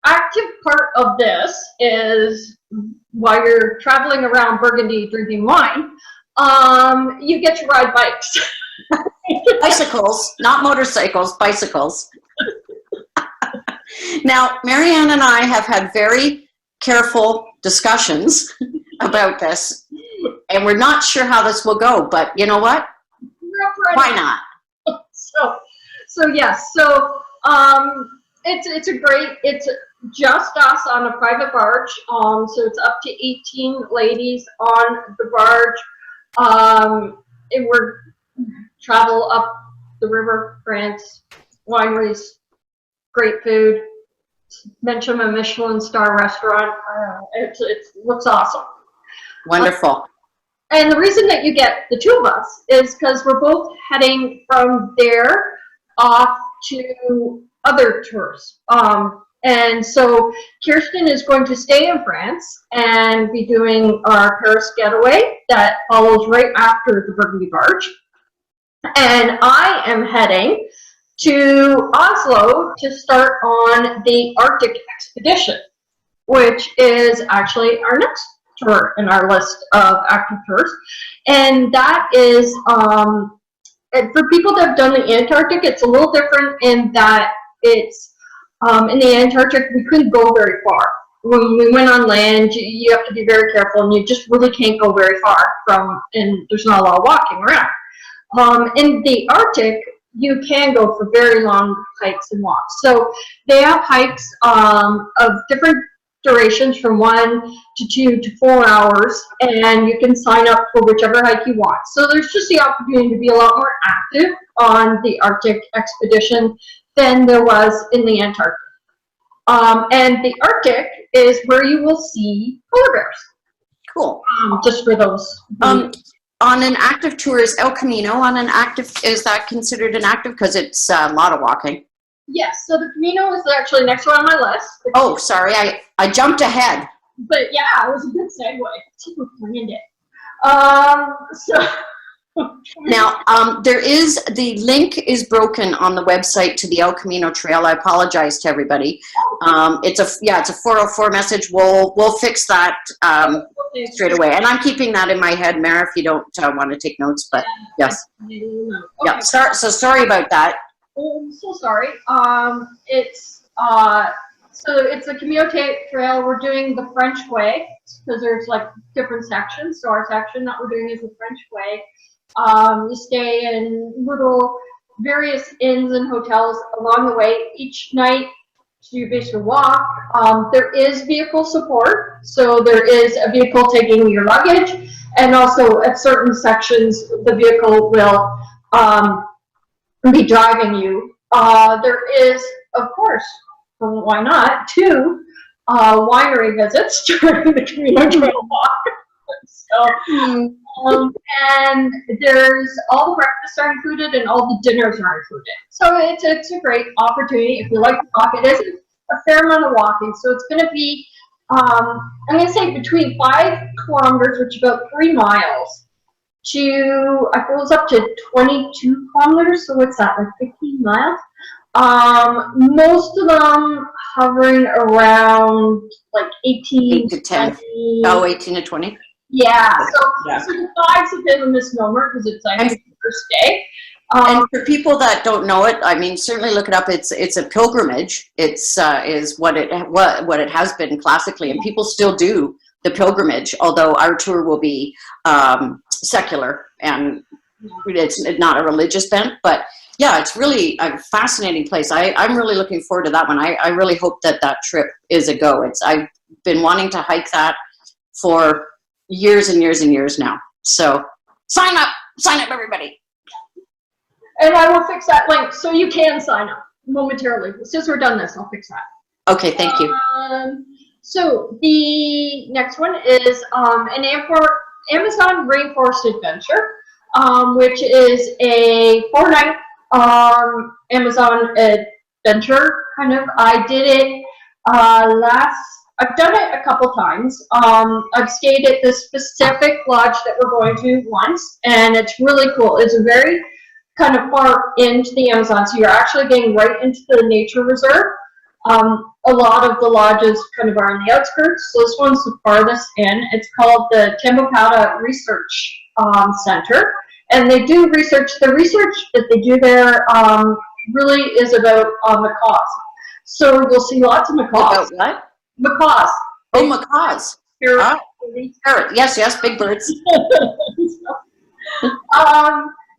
active part of this is while you're traveling around Burgundy drinking wine, you get to ride bikes. Bicycles, not motorcycles, bicycles. Now, Marianne and I have had very careful discussions about this, and we're not sure how this will go, but you know what? Why not? So yes, so it's just us on a private barge. So it's up to 18 ladies on the barge. And we're travel up the river, France, wineries, great food. Mention a Michelin star restaurant. It looks awesome. Wonderful. And the reason that you get the two of us is because we're both heading from there off to other tours. And so Kirsten is going to stay in France and be doing our Paris getaway that follows right after the Burgundy Barge. And I am heading to Oslo to start on the Arctic expedition, which is actually our next tour in our list of active tours. And that is, and for people that have done the Antarctic, it's a little different in that it's, in the Antarctic, we couldn't go very far. When we went on land, you have to be very careful, and you just really can't go very far and there's not a lot of walking around. In the Arctic, you can go for very long hikes and walks. So they have hikes of different durations from 1 to 2 to 4 hours, and you can sign up for whichever hike you want. So there's just the opportunity to be a lot more active on the Arctic expedition than there was in the Antarctic. And the Arctic is where you will see polar bears. Cool. Just for those. On an active tour, is El Camino on an active, is that considered an active? Because it's a lot of walking. Yes, so the Camino is actually next one on my list. Oh, sorry, I jumped ahead. But yeah, it was a good segue. People planned it. So Now, there is, the link is broken on the website to the El Camino Trail. I apologize to everybody. It's a 404 message. We'll fix that straight away. And I'm keeping that in my head, Mara, if you don't want to take notes, but yes. Okay. Yeah, so sorry about that. Oh, I'm so sorry. So it's a Camino Trail. We're doing the French way because there's like different sections. So our section that we're doing is the French way. You stay in little various inns and hotels along the way each night. So you basically walk. There is vehicle support. So there is a vehicle taking your luggage, and also at certain sections, the vehicle will be driving you. There is, of course, why not, 2 winery visits during the Camino Trail walk. So, and there's all the breakfasts are included and all the dinners are included. So it's a great opportunity if you like to walk. It is a fair amount of walking, so it's going to be I'm going to say between 5 kilometers, which is about 3 miles, to I suppose up to 22 kilometers. So what's that, like 15 miles? Most of them hovering around like 18 to 10. 20. Oh, 18 to 20. Yeah, so Yeah. the 5's a bit of a misnomer because it's like the first day. And for people that don't know it, I mean, certainly look it up. It's a pilgrimage. It's is what it has been classically, and people still do the pilgrimage. Although our tour will be secular and it's not a religious bent, but yeah, it's really a fascinating place. I'm really looking forward to that one. I really hope that trip is a go. I've been wanting to hike that for years and years and years now. So sign up, everybody. And I will fix that link so you can sign up momentarily. As soon as we're done this, I'll fix that. Okay, thank you. So the next one is an Amazon Rainforest Adventure, which is a 4-night Amazon adventure kind of. I did it I've done it a couple times. I've stayed at this specific lodge that we're going to once, and it's really cool. It's very kind of far into the Amazon, so you're actually getting right into the nature reserve. A lot of the lodges kind of are on the outskirts, so this one's the farthest in. It's called the Tambopata Research Center, And they do research. The research that they do there really is about macaws. So you'll see lots of macaws. About what? Macaws. Oh, macaws. Parrot. Ah, parrot. Yes, yes, big birds.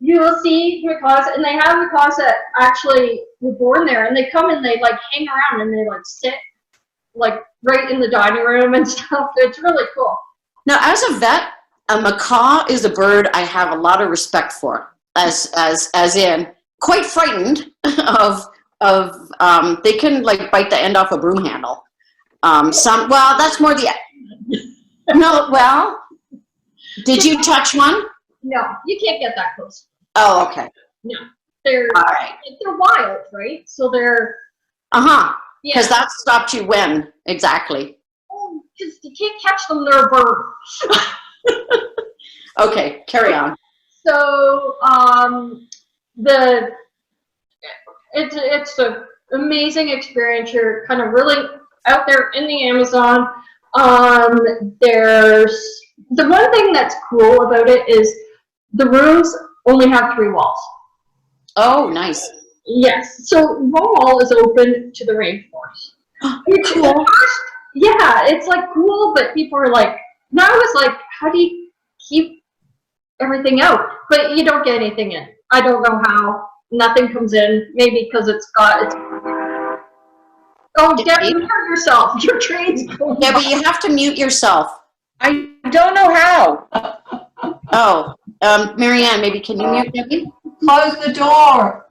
You will see macaws, and they have macaws that actually were born there, and they come and they like hang around and they like sit like right in the dining room and stuff. It's really cool. Now, as a vet, a macaw is a bird I have a lot of respect for, as in quite frightened of they can like bite the end off a broom handle. Well, that's more the no. Well, did you touch one? No, you can't get that close. Oh, okay. No, they're All right. they're wild, right? So they're Yeah. yeah. Because that stopped you when exactly? Oh, because you can't catch them. They're a bird. Okay, carry on. So it's an amazing experience. You're kind of really out there in the Amazon. There's the one thing that's cool about it is the rooms only have 3 walls. Oh, nice. Yes, so one wall is open to the rainforest. Which Cool. at first, yeah, it's like cool, but people are like, now I was like, how do you keep everything out? But you don't get anything in. I don't know how. Nothing comes in. Maybe because it's. Oh, Debbie, you hurt yourself. Your train's going. Yeah, but you have to mute yourself. I don't know how. Oh, Marianne, maybe can you mute Debbie? Close the door.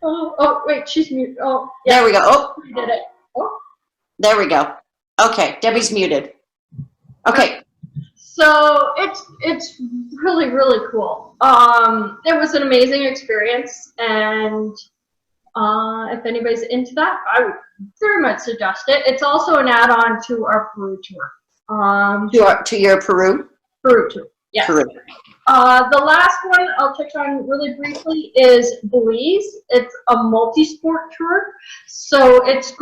Oh, wait, she's mute. Oh, There we go. Oh, we did it. Oh. there we go. Okay, Debbie's muted. Okay. So it's really, really cool. It was an amazing experience, and if anybody's into that, I would very much suggest it. It's also an add-on to our Peru tour. To your Peru? Peru tour, yes. Peru. The last one I'll touch on really briefly is Belize. It's a multi-sport tour. So it's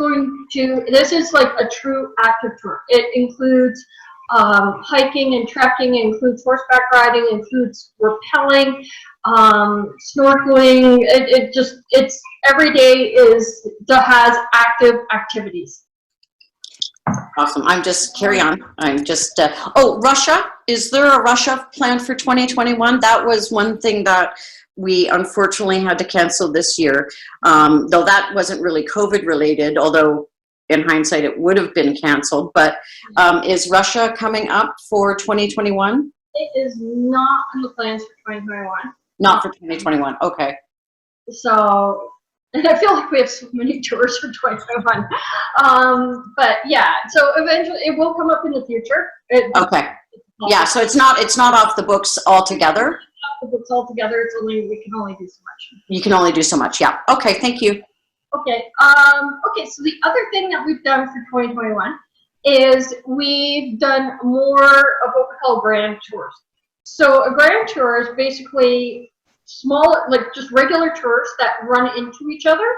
this is like a true active tour. It includes hiking and trekking, it includes horseback riding, it includes rappelling, snorkeling. It's every day has active activities. Awesome. Carry on. Russia. Is there a Russia planned for 2021? That was one thing that we unfortunately had to cancel this year. Though that wasn't really COVID related, although in hindsight it would have been canceled. But is Russia coming up for 2021? It is not in the plans for 2021. Not for 2021. Okay. So, and I feel like we have so many tours for 2021. But yeah, so eventually it will come up in the future. Okay. Yeah, so it's not off the books altogether. Off the books altogether. We can only do so much. You can only do so much. Yeah. Okay. Thank you. Okay. So the other thing that we've done for 2021 is we've done more of what we call grand tours. So a grand tour is basically smaller, like just regular tours that run into each other.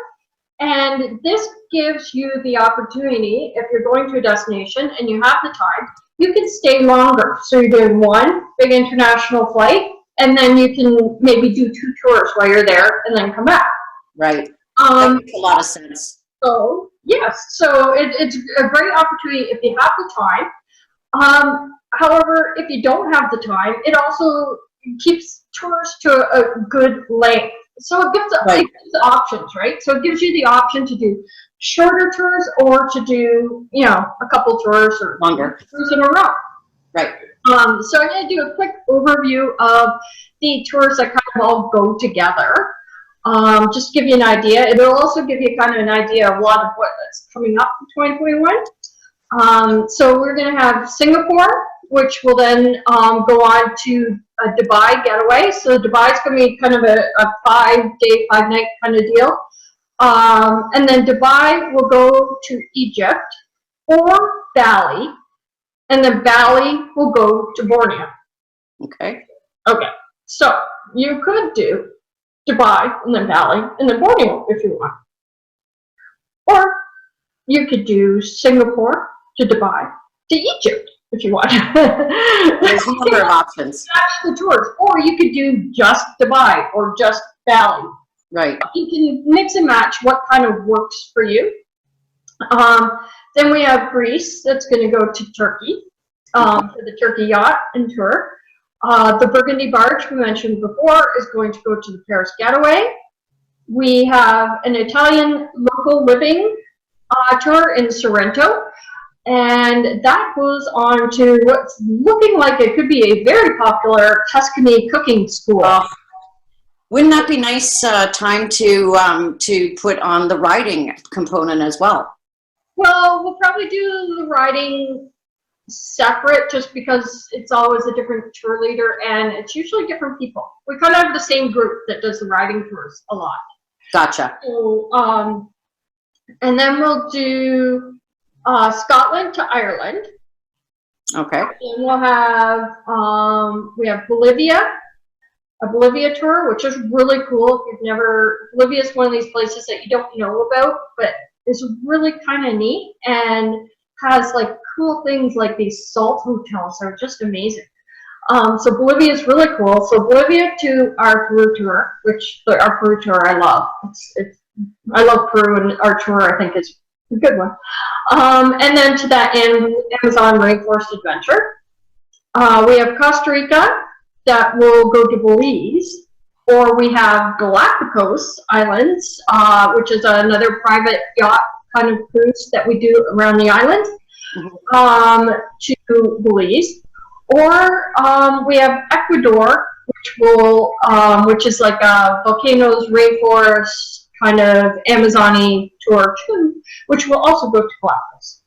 And this gives you the opportunity, if you're going to a destination and you have the time, you can stay longer. So you're doing one big international flight, and then you can maybe do 2 tours while you're there and then come back. Right. That makes a lot of sense. So yes, so it's a great opportunity if you have the time. However, if you don't have the time, it also keeps tours to a good length. So it gives options, right? So it gives you the option to do shorter tours or to do, a couple tours or Longer tours in a row. Right. So I'm going to do a quick overview of the tours that kind of all go together. Just to give you an idea. It will also give you kind of an idea of a lot of what's coming up in 2021. So we're going to have Singapore, which will then go on to a Dubai getaway. So Dubai is going to be kind of a 5-day, 5-night kind of deal. And then Dubai will go to Egypt or Bali, and then Bali will go to Borneo. Okay. Okay, so you could do Dubai and then Bali and then Borneo if you want. Or you could do Singapore to Dubai to Egypt. if you want. There's a number of options. The tours, or you could do just Dubai or just Bali. Right. You can mix and match what kind of works for you. Then we have Greece that's going to go to Turkey for the Turkey yacht and tour. The Burgundy barge we mentioned before is going to go to the Paris Getaway. We have an Italian local living tour in Sorrento, and that goes on to what's looking like it could be a very popular Tuscany cooking school. Wouldn't that be nice time to put on the riding component as well? Well, we'll probably do the riding separate just because it's always a different tour leader and it's usually different people. We kind of have the same group that does the riding tours a lot. Gotcha. So, and then we'll do Scotland to Ireland. Okay. And we'll have we have Bolivia, a Bolivia tour, which is really cool. If you've never, Bolivia is one of these places that you don't know about, but is really kind of neat and has like cool things like these salt hotels are just amazing. So Bolivia is really cool. So Bolivia to our Peru tour, which our Peru tour I love. I love Peru, and our tour I think is a good one. And then to that Amazon Rainforest Adventure. We have Costa Rica that will go to Belize, or we have Galapagos Islands, which is another private yacht kind of cruise that we do around the island, to Belize. Or we have Ecuador, which is like a volcanoes, rainforest, kind of Amazon-y tour too, which will also go to Galapagos.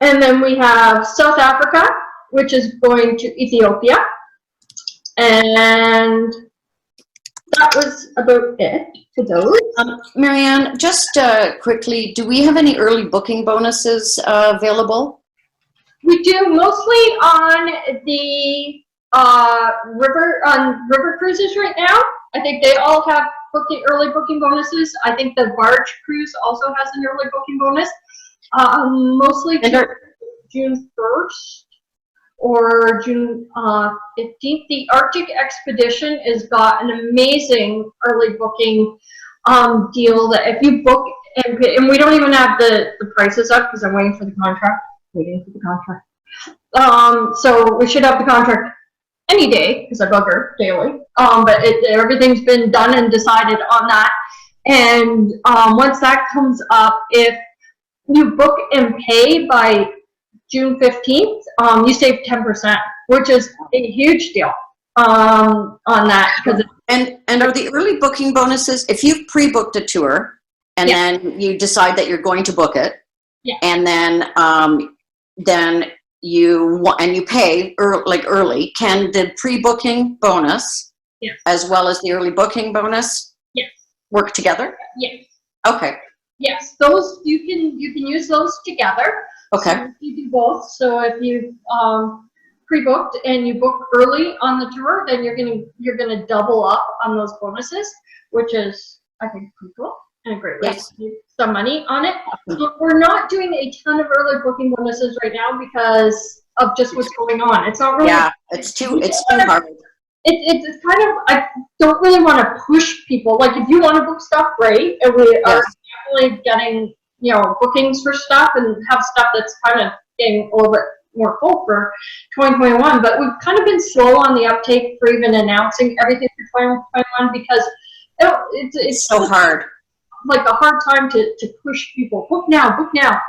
And then we have South Africa, which is going to Ethiopia. And that was about it for those. Marianne, just quickly, do we have any early booking bonuses available? We do mostly on the river cruises right now. I think they all have early booking bonuses. I think the barge cruise also has an early booking bonus. Mostly June 1st or June 15th. The Arctic Expedition has got an amazing early booking deal that if you book, and we don't even have the prices up because I'm waiting for the contract. So we should have the contract any day because I bug her daily. But everything's been done and decided on that. And once that comes up, if you book and pay by June 15th, you save 10%, which is a huge deal on that. And are the early booking bonuses, if you've pre-booked a tour and then you decide that you're going to book it, and then you pay early, can the pre-booking bonus as well as the early booking bonus work together? Yes. Okay. Yes, those you can use those together. Okay. So you do both. So if you pre-booked and you book early on the tour, then you're gonna double up on those bonuses, which is I think pretty cool and a great way to save some money on it. So we're not doing a ton of early booking bonuses right now because of just what's going on. It's not really. Yeah, it's too hard. It's kind of, I don't really want to push people. Like if you want to book stuff, great, and we are definitely getting bookings for stuff and have stuff that's kind of getting a little bit more full for 2021. But we've kind of been slow on the uptake for even announcing everything for 2021 because it's so hard. Like a hard time to push people. Book now, book now.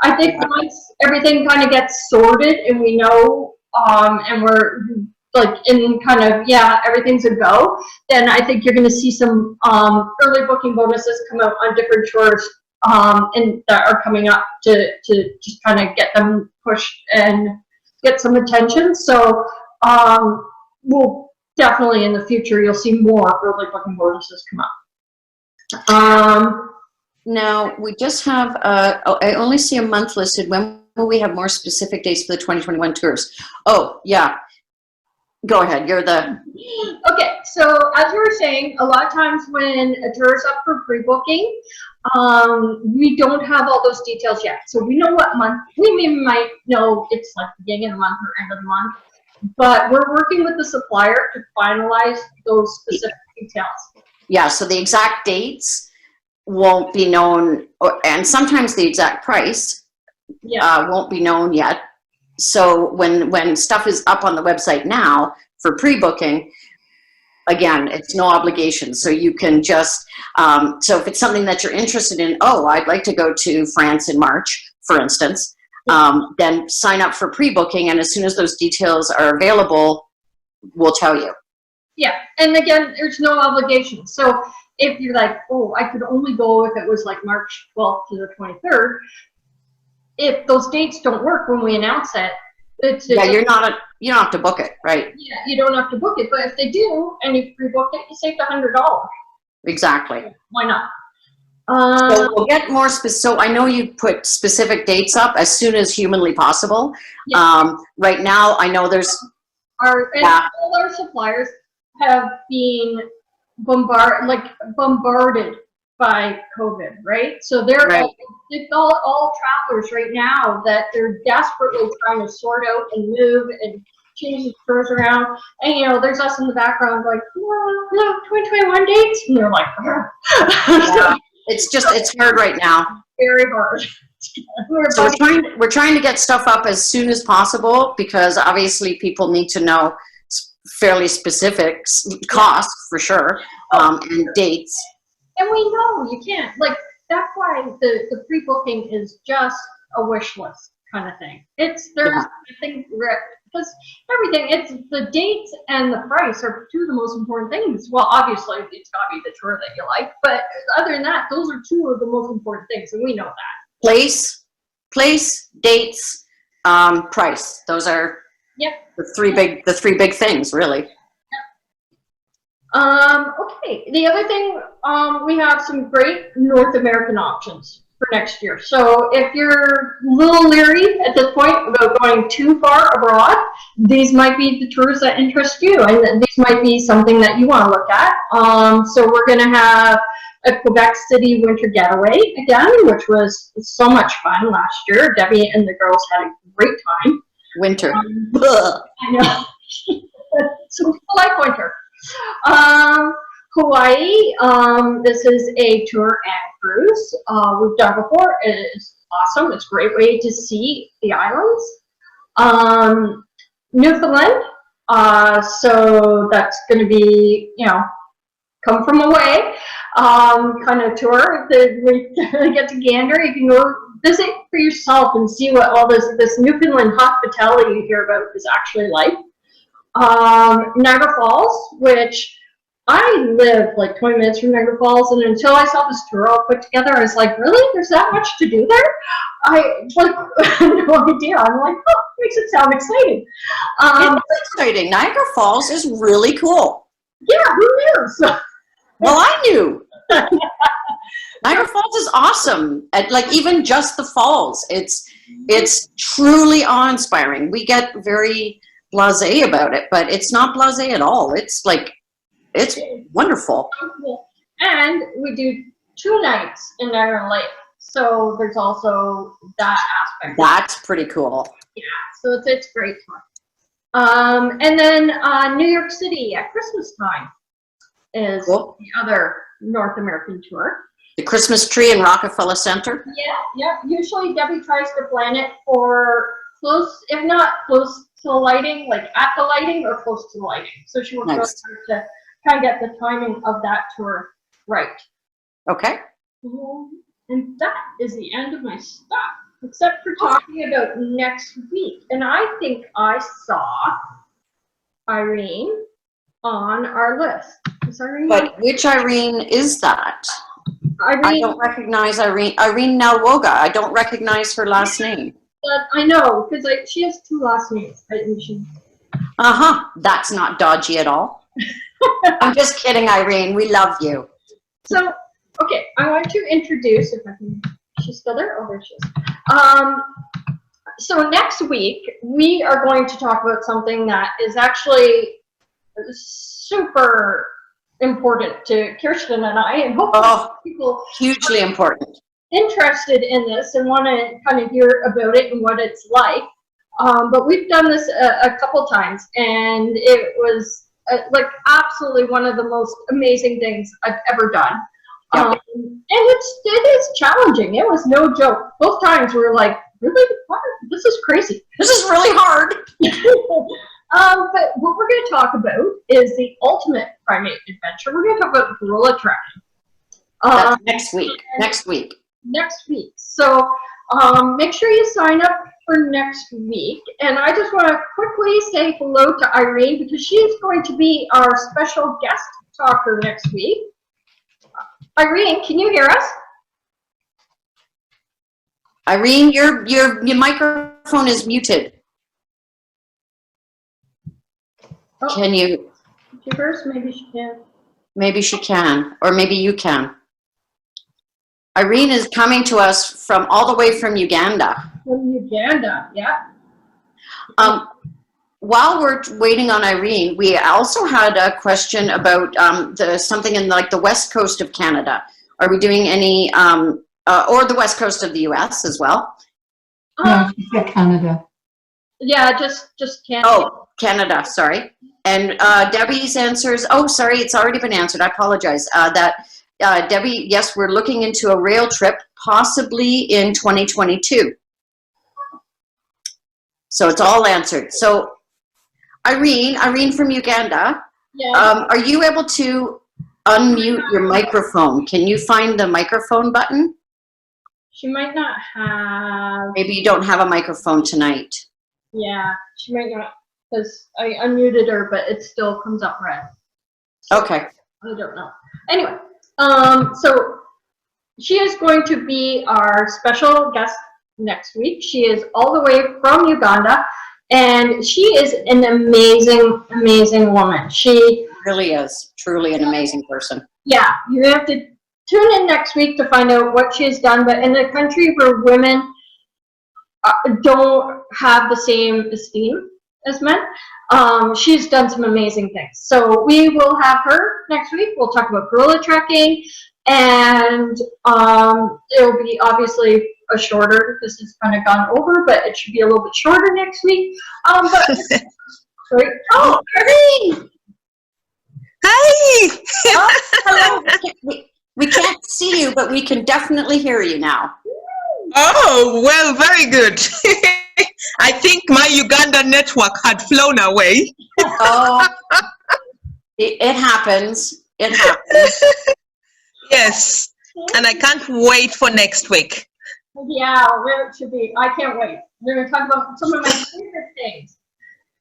I think once everything kind of gets sorted and we know, and we're like in kind of, everything's a go, then I think you're going to see some early booking bonuses come out on different tours and that are coming up to just kind of get them pushed and get some attention. So we'll definitely in the future, you'll see more early booking bonuses come up. Now, we just have, I only see a month listed. When will we have more specific dates for the 2021 tours? Oh, yeah. Go ahead. You're the, Okay, so as we were saying, a lot of times when a tour is up for pre-booking, we don't have all those details yet. So we know what month, might know it's like beginning of the month or end of the month, but we're working with the supplier to finalize those specific details. yeah, so the exact dates won't be known, and sometimes the exact price Yeah, won't be known yet. So when stuff is up on the website now for pre-booking, again, it's no obligation. So you can just, so if it's something that you're interested in, oh, I'd like to go to France in March, for instance, then sign up for pre-booking, and as soon as those details are available, we'll tell you. yeah, and again, there's no obligation. So if you're like, oh, I could only go if it was like March 12th to the 23rd, if those dates don't work when we announce it, Yeah, you don't have to book it, right? yeah, you don't have to book it. But if they do and you pre-book it, you save $100. Exactly. Why not? So we'll get more specific. So I know you put specific dates up as soon as humanly possible. Yeah. Right now, I know there's All our suppliers have been bombarded by COVID, right? So they're Right. it's all travelers right now that they're desperately trying to sort out and move and change the tours around. And you know, there's us in the background like, no, 2021 dates, and they're like, yeah, it's hard right now. very hard. So we're trying to get stuff up as soon as possible, because obviously people need to know fairly specific costs for sure, and dates. And we know you can't, like, that's why the pre-booking is just a wish list kind of thing. There's nothing, because everything, it's the dates and the price are two of the most important things. Well, obviously it's got to be the tour that you like, but other than that, those are two of the most important things, and we know that. Place, dates, price. Those are the three big things, really. Okay, the other thing, we have some great North American options for next year. So if you're a little leery at this point about going too far abroad, these might be the tours that interest you, and these might be something that you want to look at. So we're going to have a Quebec City winter getaway again, which was so much fun last year. Debbie and the girls had a great time. Winter. I know. So I like winter. Hawaii, this is a tour and cruise. We've done before. It is awesome. It's a great way to see the islands. Newfoundland, so that's going to be, you know, come from away kind of tour. We get to Gander. You can go visit for yourself and see what all this Newfoundland hospitality you hear about is actually like. Niagara Falls, which I live like 20 minutes from Niagara Falls, and until I saw this tour all put together, I was like, really? There's that much to do there? I like no idea. I'm like, oh, makes it sound exciting. It's exciting. Niagara Falls is really cool. Yeah, who knew? Well, I knew. Niagara Falls is awesome. Like, even just the falls, it's truly awe-inspiring. We get very blasé about it, but it's not blasé at all. It's like, it's wonderful. And we do 2 nights in Niagara Lake, so there's also that aspect. That's pretty cool. Yeah, so it's great fun. And then New York City at Christmas time is Cool. the other North American tour. The Christmas tree in Rockefeller Center. Yeah. Usually Debbie tries to plan it for close, if not close to the lighting, like at the lighting or close to the lighting. So she works really hard to kind of get the timing of that tour right. Okay. And that is the end of my stuff, except for talking about next week. And I think I saw Irene on our list. Is Irene? But which Irene is that? Irene, I don't recognize Irene. Irene Nalwoga. I don't recognize her last name. but I know, because she has 2 last names. I think she. Uh-huh. That's not dodgy at all. I'm just kidding, Irene. We love you. So, okay, I want to introduce, if I can, she's still there? Oh, there she is. So next week, we are going to talk about something that is actually super important to Kirsten and I, and hopefully Oh, people hugely important. interested in this and want to kind of hear about it and what it's like. But we've done this a couple times, and it was like absolutely one of the most amazing things I've ever done. Yep. And it is challenging. It was no joke. Both times we were like, really? What? This is crazy. This is really hard. But what we're going to talk about is the ultimate primate adventure. We're going to talk about gorilla trekking. That's next week. Next week. Next week. So make sure you sign up for next week. And I just want to quickly say hello to Irene because she's going to be our special guest talker next week. Irene, can you hear us? Irene, your microphone is muted. Oh. Can you? First, maybe she can. Maybe she can, or maybe you can. Irene is coming to us from all the way from Uganda. From Uganda, yeah. While we're waiting on Irene, we also had a question about something in like the west coast of Canada. Are we doing any, or the west coast of the U.S. as well? Yeah, she said Canada. Yeah, just Canada. Oh, Canada, sorry. And Debbie's answers, oh, sorry, it's already been answered. I apologize. Debbie, yes, we're looking into a rail trip, possibly in 2022. So it's all answered. So Irene from Uganda, Yeah. are you able to unmute your microphone? Can you find the microphone button? She might not have. Maybe you don't have a microphone tonight. Yeah, she might not, because I unmuted her, but it still comes up red. Okay. I don't know. Anyway, so she is going to be our special guest next week. She is all the way from Uganda, and she is an amazing, amazing woman. She Really is truly an amazing person. Yeah, you have to tune in next week to find out what she's done. But in a country where women don't have the same esteem as men, she's done some amazing things. So we will have her next week. We'll talk about gorilla trekking, and it'll be obviously a shorter. This has kind of gone over, but it should be a little bit shorter next week. But great. Oh, Irene! Hi! Oh, hello. We can't see you, but we can definitely hear you now. Oh, well, very good. I think my Uganda network had flown away. Oh, it happens. It happens. Yes, and I can't wait for next week. Yeah, where it should be. I can't wait. We're going to talk about some of my favorite things.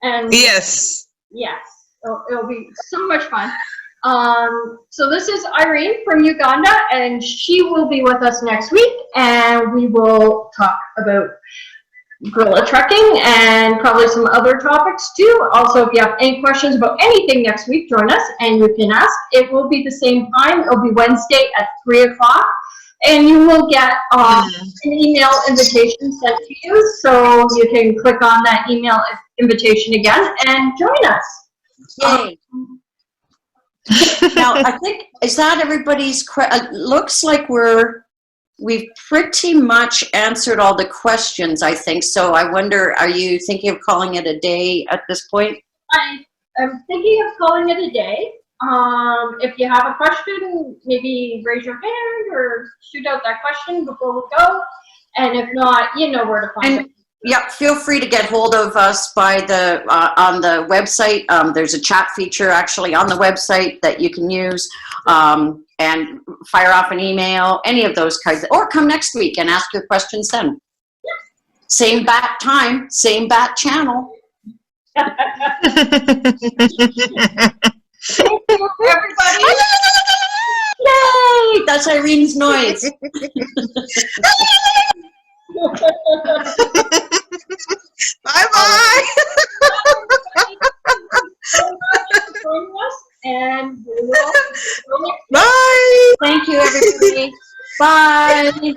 And Yes. yes, it'll be so much fun. So this is Irene from Uganda, and she will be with us next week, and we will talk about gorilla trekking and probably some other topics too. Also, if you have any questions about anything next week, join us and you can ask. It will be the same time. It'll be Wednesday at 3 o'clock, and you will get an email invitation sent to you, so you can click on that email invitation again and join us. Yay. Now, I think, is that everybody's looks like we've pretty much answered all the questions, I think. So I wonder, are you thinking of calling it a day at this point? I'm thinking of calling it a day. If you have a question, maybe raise your hand or shoot out that question before we go. And if not, you know where to find us. Yeah, feel free to get hold of us by the on the website. There's a chat feature actually on the website that you can use, and fire off an email, any of those kinds, or come next week and ask your questions then. Yeah. Same bat time, same bat channel. Thank you, everybody. Yay! That's Irene's noise. Bye-bye. Thank you so much for joining us, and we will see you next week. Bye. Thank you, everybody. Bye.